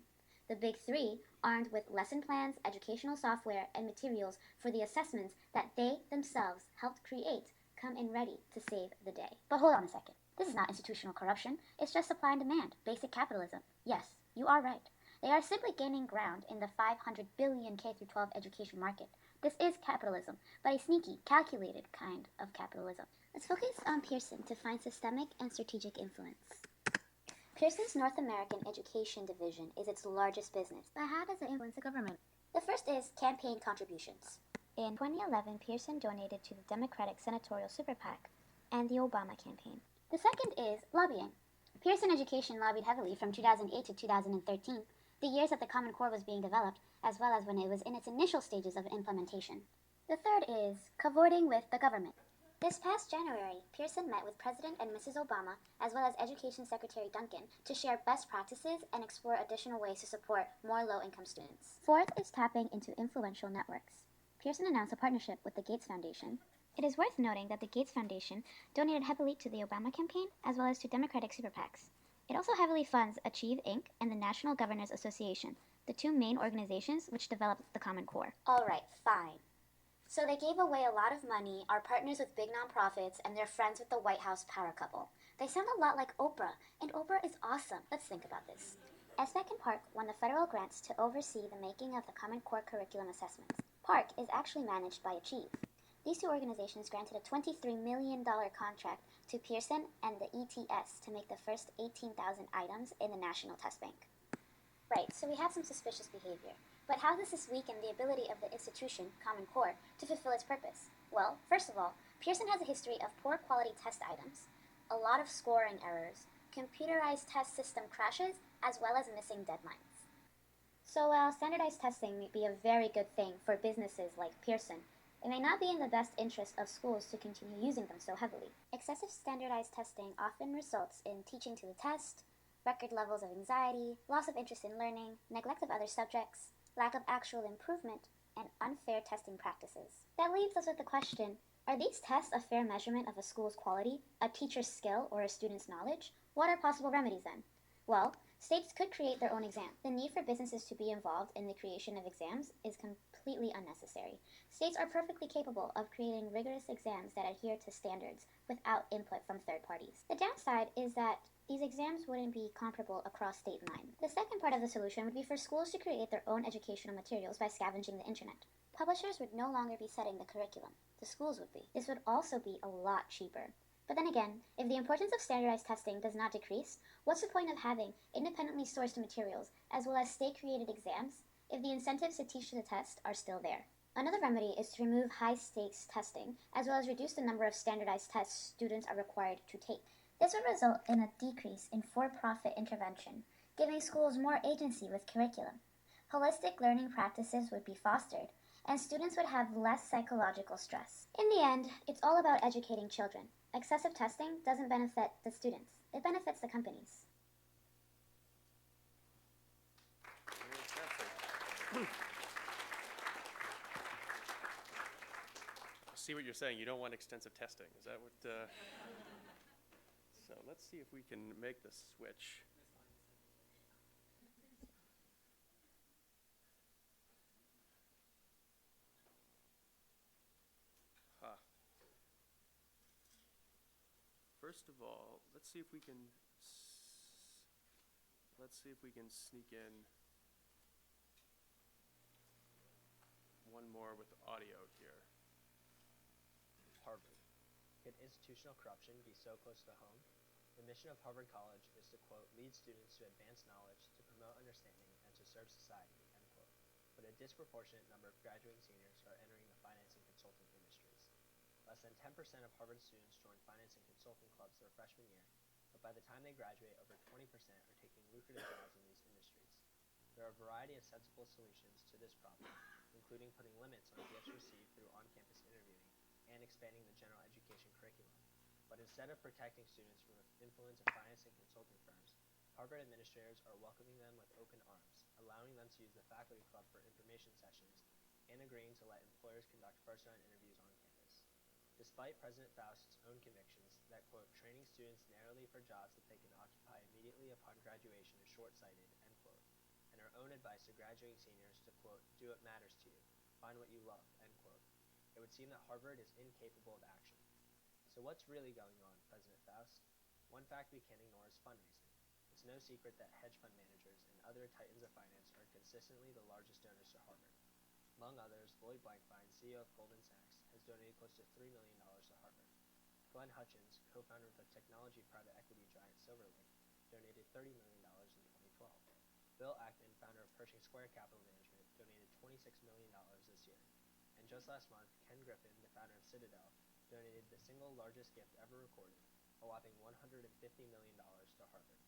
The big three, armed with lesson plans, educational software, and materials for the assessments that they themselves helped create, come in ready to save the day. But hold on a second. This is not institutional corruption. It's just supply and demand, basic capitalism. Yes, you are right. They are simply gaining ground in the 500 billion K-12 education market. This is capitalism, but a sneaky, calculated kind of capitalism. Let's focus on Pearson to find systemic and strategic influence. Pearson's North American Education Division is its largest business, but how does it influence the government? The first is campaign contributions. In 2011, Pearson donated to the Democratic Senatorial Super PAC and the Obama campaign. The second is lobbying. Pearson Education lobbied heavily from 2008 to 2013, the years that the Common Core was being developed, as well as when it was in its initial stages of implementation. The third is cavorting with the government. This past January, Pearson met with President and Mrs. Obama, as well as Education Secretary Duncan, to share best practices and explore additional ways to support more low-income students. Fourth is tapping into influential networks. Pearson announced a partnership with the Gates Foundation. It is worth noting that the Gates Foundation donated heavily to the Obama campaign, as well as to Democratic super PACs. It also heavily funds Achieve, Inc. and the National Governors Association, the two main organizations which developed the Common Core. All right, fine. So they gave away a lot of money, are partners with big nonprofits, and they're friends with the White House power couple. They sound a lot like Oprah, and Oprah is awesome. Let's think about this. SVEC and PARC won the federal grants to oversee the making of the Common Core curriculum assessments. PARC is actually managed by Achieve. These two organizations granted a $23 million contract to Pearson and the ETS to make the first 18,000 items in the National Test Bank. Right, so we have some suspicious behavior. But how does this weaken the ability of the institution, Common Core, to fulfill its purpose? Well, first of all, Pearson has a history of poor quality test items, a lot of scoring errors, computerized test system crashes, as well as missing deadlines. So while standardized testing may be a very good thing for businesses like Pearson, it may not be in the best interest of schools to continue using them so heavily. Excessive standardized testing often results in teaching to the test, record levels of anxiety, loss of interest in learning, neglect of other subjects, lack of actual improvement, and unfair testing practices. That leaves us with the question, are these tests a fair measurement of a school's quality, a teacher's skill, or a student's knowledge? What are possible remedies then? Well, states could create their own exam. The need for businesses to be involved in the creation of exams is completely unnecessary. States are perfectly capable of creating rigorous exams that adhere to standards without input from third parties. The downside is that these exams wouldn't be comparable across state lines. The second part of the solution would be for schools to create their own educational materials by scavenging the internet. Publishers would no longer be setting the curriculum. The schools would be. This would also be a lot cheaper. But then again, if the importance of standardized testing does not decrease, what's the point of having independently sourced materials as well as state-created exams if the incentives to teach to the test are still there? Another remedy is to remove high-stakes testing as well as reduce the number of standardized tests students are required to take. This would result in a decrease in for-profit intervention, giving schools more agency with curriculum. Holistic learning practices would be fostered, and students would have less psychological stress. In the end, it's all about educating children. Excessive testing doesn't benefit the students, it benefits the companies. I see what you're saying. You don't want extensive testing. Is that what... So let's see if we can make the switch. Huh. First of all, let's see if we can sneak in one more with audio here. Harvard. Could institutional corruption be so close to home? The mission of Harvard College is to, quote, lead students to advance knowledge, to promote understanding, and to serve society, end quote. But a disproportionate number of graduating seniors are entering the finance and consulting industries. Less than 10% of Harvard students join finance and consulting clubs their freshman year, but by the time they graduate, over 20% are taking lucrative jobs in these industries. There are a variety of sensible solutions to this problem, including putting limits on gifts received through on-campus interviewing and expanding the general education curriculum. But instead of protecting students from the influence of finance and consulting firms, Harvard administrators are welcoming them with open arms, allowing them to use the faculty club for information sessions, and agreeing to let employers conduct first-round interviews on campus. Despite President Faust's own convictions that, quote, training students narrowly for jobs that they can occupy immediately upon graduation is short-sighted, end quote, and our own advice to graduating seniors to, quote, do what matters to you, find what you love, end quote, it would seem that Harvard is incapable of action. So what's really going on, President Faust? One fact we can't ignore is fundraising. It's no secret that hedge fund managers and other titans of finance are consistently the largest donors to Harvard. Among others, Lloyd Blankfein, CEO of Goldman Sachs, has donated close to $3 million to Harvard. Glenn Hutchins, co-founder of the technology private equity giant Silver Lake, donated $30 million in 2012. Bill Ackman, founder of Pershing Square Capital Management, donated $26 million this year. And just last month, Ken Griffin, the founder of Citadel, donated the single largest gift ever recorded, a whopping $150 million to Harvard.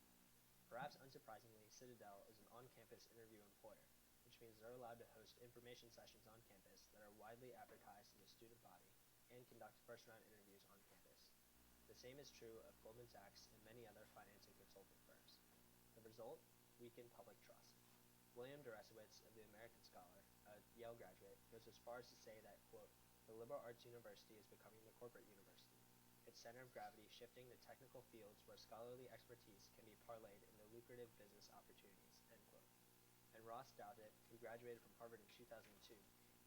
Perhaps unsurprisingly, Citadel is an on-campus interview employer, which means they're allowed to host information sessions on campus that are widely advertised to the student body and conduct first-round interviews on campus. The same is true of Goldman Sachs and many other finance and consulting firms. The result? Weakened public trust. William Deresiewicz of the American Scholar, a Yale graduate, goes as far as to say that, quote, the liberal arts university is becoming the corporate university, its center of gravity shifting to technical fields where scholarly expertise can be parlayed into lucrative business opportunities, end quote. And Ross Douthat, who graduated from Harvard in 2002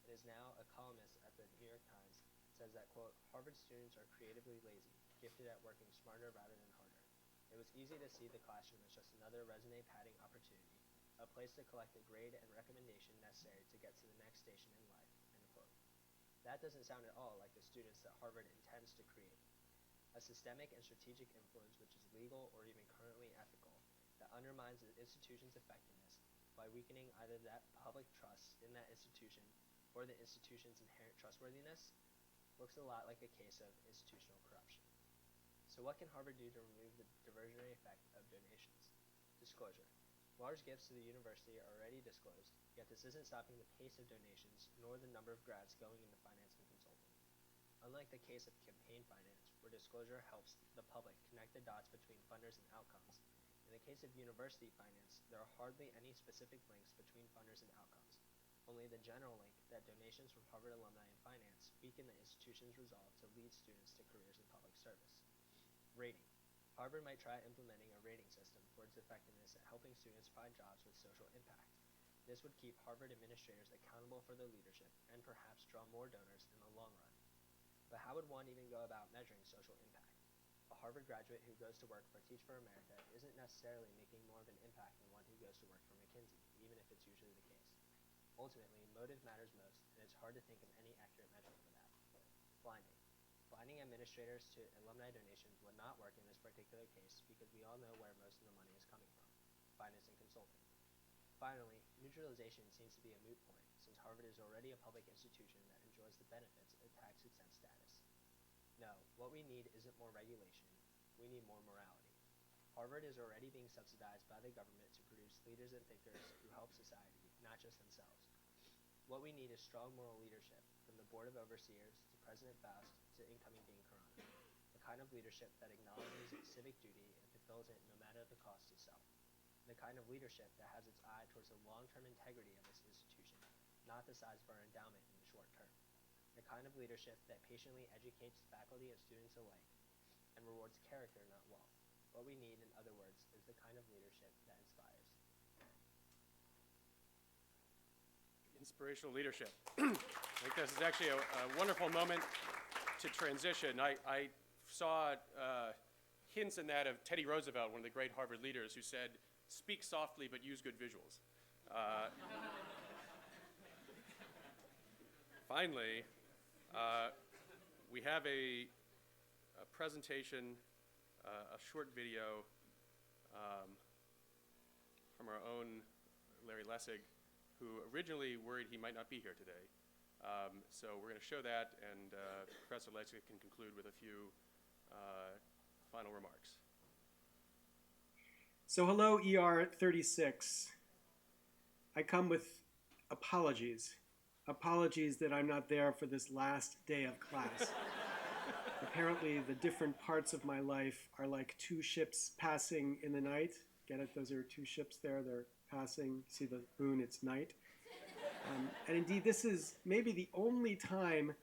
and is now a columnist at the New York Times, says that, quote, Harvard students are creatively lazy, gifted at working smarter rather than harder. It was easy to see the classroom as just another resume padding opportunity, a place to collect the grade and recommendation necessary to get to the next station in life, end quote. That doesn't sound at all like the students that Harvard intends to create. A systemic and strategic influence which is legal or even currently ethical, that undermines the institution's effectiveness by weakening either that public trust in that institution or the institution's inherent trustworthiness, looks a lot like a case of institutional corruption. So what can Harvard do to remove the diversionary effect of donations? Disclosure. Large gifts to the university are already disclosed, yet this isn't stopping the pace of donations nor the number of grads going into finance and consulting. Unlike the case of campaign finance, where disclosure helps the public connect the dots between funders and outcomes, in the case of university finance, there are hardly any specific links between funders and outcomes, only the general link that donations from Harvard alumni in finance weaken the institution's resolve to lead students to careers in public service. Rating. Harvard might try implementing a rating system for its effectiveness at helping students find jobs with social impact. This would keep Harvard administrators accountable for their leadership and perhaps draw more donors in the long run. But how would one even go about measuring social impact? A Harvard graduate who goes to work for Teach for America isn't necessarily making more of an impact than one who goes to work for McKinsey, even if it's usually the case. Ultimately, motive matters most, and it's hard to think of any accurate metric for that. Blinding. Blinding administrators to alumni donations would not work in this particular case because we all know where most of the money is coming from, finance and consulting. Finally, neutralization seems to be a moot point, since Harvard is already a public institution that enjoys the benefits of tax-exempt status. No, what we need isn't more regulation, we need more morality. Harvard is already being subsidized by the government to produce leaders and thinkers who help society, not just themselves. What we need is strong moral leadership, from the Board of Overseers to President Faust to incoming Dean Khurana, the kind of leadership that acknowledges civic duty and fulfills it no matter the cost to self, the kind of leadership that has its eye towards the long-term integrity of its institution, not the size of our endowment in the short term, the kind of leadership that patiently educates faculty and students alike and rewards character, not wealth. What we need, in other words, is the kind of leadership that inspires. Inspirational leadership. I think this is actually a wonderful moment to transition. I saw hints in that of Teddy Roosevelt, one of the great Harvard leaders, who said, "Speak softly, but use good visuals." Finally, we have a presentation, a short video from our own Larry Lessig, who originally worried he might not be here today. So we're going to show that, and Professor Lessig can conclude with a few final remarks. So hello, ER 36. I come with apologies. Apologies that I'm not there for this last day of class. Apparently, the different parts of my life are like two ships passing in the night. Get it? Those are two ships there. They're passing. See the moon? It's night. And indeed, this is maybe the only time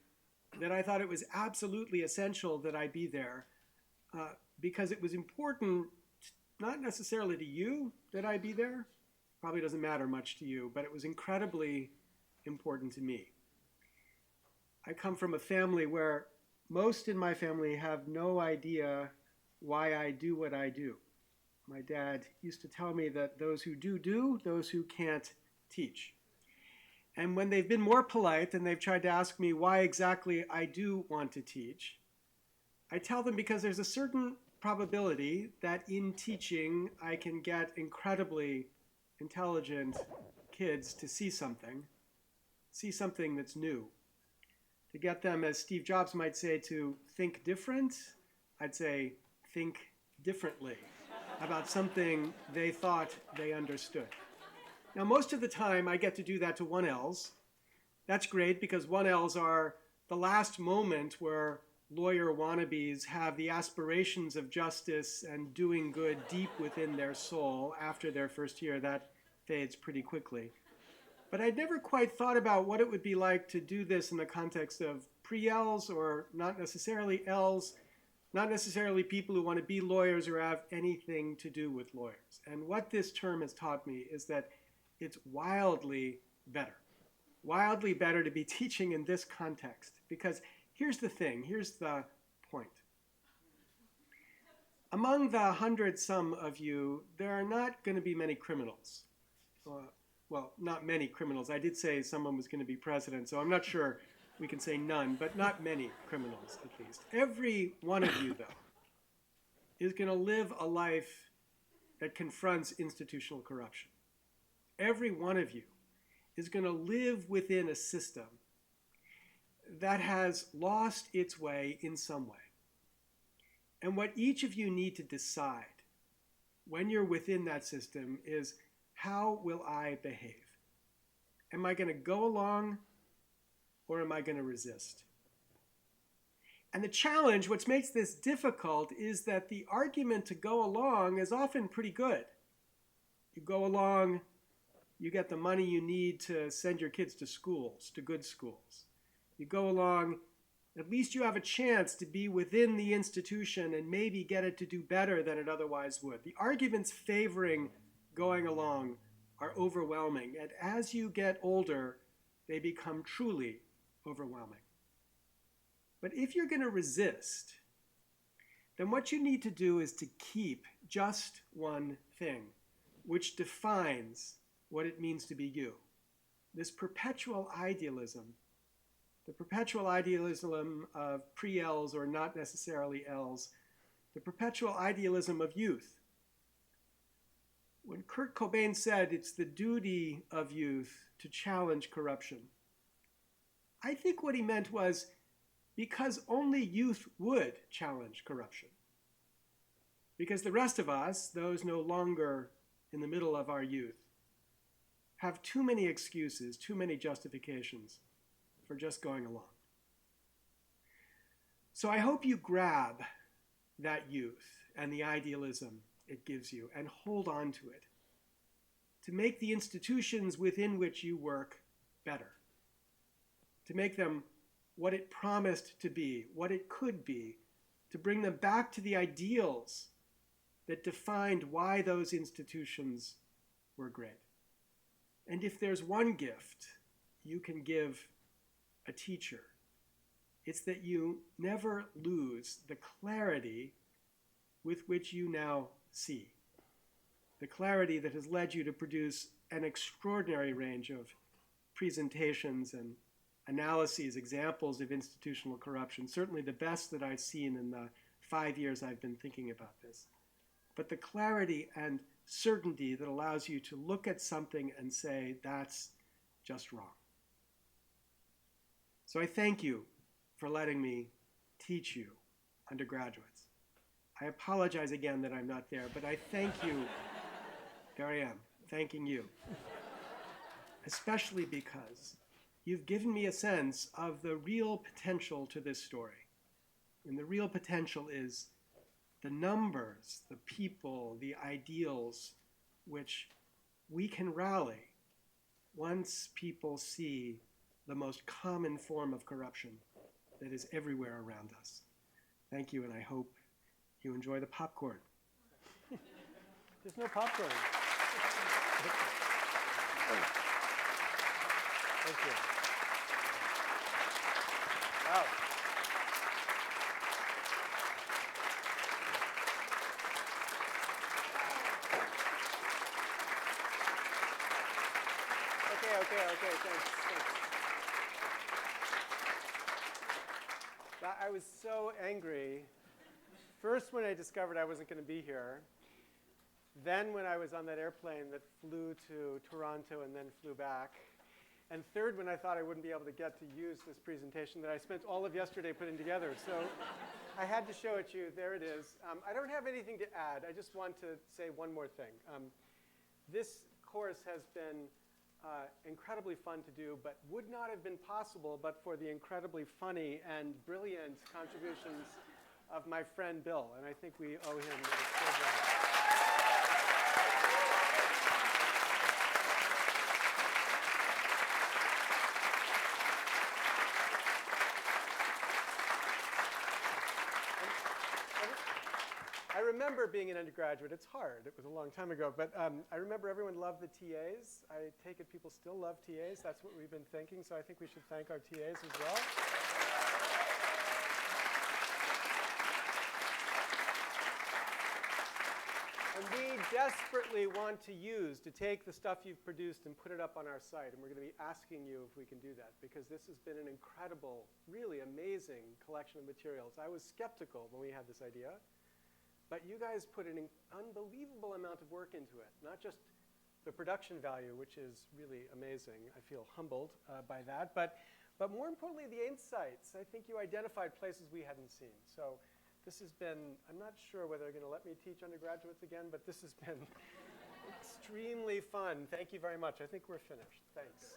that I thought it was absolutely essential that I be there, because it was important, not necessarily to you that I be there. Probably doesn't matter much to you, but it was incredibly important to me. I come from a family where most in my family have no idea why I do what I do. My dad used to tell me that those who do, those who can't teach. And when they've been more polite and they've tried to ask me why exactly I do want to teach, I tell them because there's a certain probability that in teaching I can get incredibly intelligent kids to see something that's new. To get them, as Steve Jobs might say, to think different, I'd say think differently about something they thought they understood. Now, most of the time, I get to do that to 1Ls. That's great because 1Ls are the last moment where lawyer wannabes have the aspirations of justice and doing good deep within their soul after their first year. That fades pretty quickly. But I'd never quite thought about what it would be like to do this in the context of pre-Ls, or not necessarily Ls, not necessarily people who want to be lawyers or have anything to do with lawyers. And what this term has taught me is that it's wildly better to be teaching in this context. Because here's the thing, here's the point. Among the 100-some of you, there are not going to be many criminals. Well, not many criminals. I did say someone was going to be president, so I'm not sure we can say none, but not many criminals, at least. Every one of you, though, is going to live a life that confronts institutional corruption. Every one of you is going to live within a system that has lost its way in some way. And what each of you need to decide when you're within that system is, how will I behave? Am I going to go along, or am I going to resist? And the challenge, what makes this difficult, is that the argument to go along is often pretty good. You go along, you get the money you need to send your kids to schools, to good schools. You go along, at least you have a chance to be within the institution and maybe get it to do better than it otherwise would. The arguments favoring going along are overwhelming, and as you get older, they become truly overwhelming. But if you're going to resist, then what you need to do is to keep just one thing, which defines what it means to be you. This perpetual idealism, the perpetual idealism of pre-Ls or not necessarily Ls, the perpetual idealism of youth. When Kurt Cobain said it's the duty of youth to challenge corruption, I think what he meant was because only youth would challenge corruption. Because the rest of us, those no longer in the middle of our youth, have too many excuses, too many justifications for just going along. So I hope you grab that youth and the idealism it gives you and hold on to it to make the institutions within which you work better, to make them what it promised to be, what it could be, to bring them back to the ideals that defined why those institutions were great. And if there's one gift you can give a teacher, it's that you never lose the clarity with which you now see. The clarity that has led you to produce an extraordinary range of presentations and analyses, examples of institutional corruption, certainly the best that I've seen in the 5 years I've been thinking about this. But the clarity and certainty that allows you to look at something and say, that's just wrong. So I thank you for letting me teach you, undergraduates. I apologize again that I'm not there, but I thank you. There I am, thanking you. Especially because you've given me a sense of the real potential to this story. And the real potential is the numbers, the people, the ideals which we can rally once people see the most common form of corruption that is everywhere around us. Thank you, and I hope you enjoy the popcorn. There's no popcorn. Thank you. Wow. Okay, thanks. I was so angry. First, when I discovered I wasn't going to be here. Then when I was on that airplane that flew to Toronto and then flew back. And third, when I thought I wouldn't be able to get to use this presentation that I spent all of yesterday putting together. So I had to show it to you. There it is. I don't have anything to add. I just want to say one more thing. This course has been incredibly fun to do, but would not have been possible but for the incredibly funny and brilliant contributions of my friend Bill. And I think we owe him so much. I remember being an undergraduate. It's hard. It was a long time ago. But I remember everyone loved the TAs. I take it people still love TAs. That's what we've been thinking. So I think we should thank our TAs as well. And we desperately want to take the stuff you've produced and put it up on our site. And we're going to be asking you if we can do that, because this has been an incredible, really amazing collection of materials. I was skeptical when we had this idea. But you guys put an unbelievable amount of work into it, not just the production value, which is really amazing. I feel humbled by that. But more importantly, the insights. I think you identified places we hadn't seen. So this has been, I'm not sure whether they're going to let me teach undergraduates again, but this has been extremely fun. Thank you very much. I think we're finished. Thanks.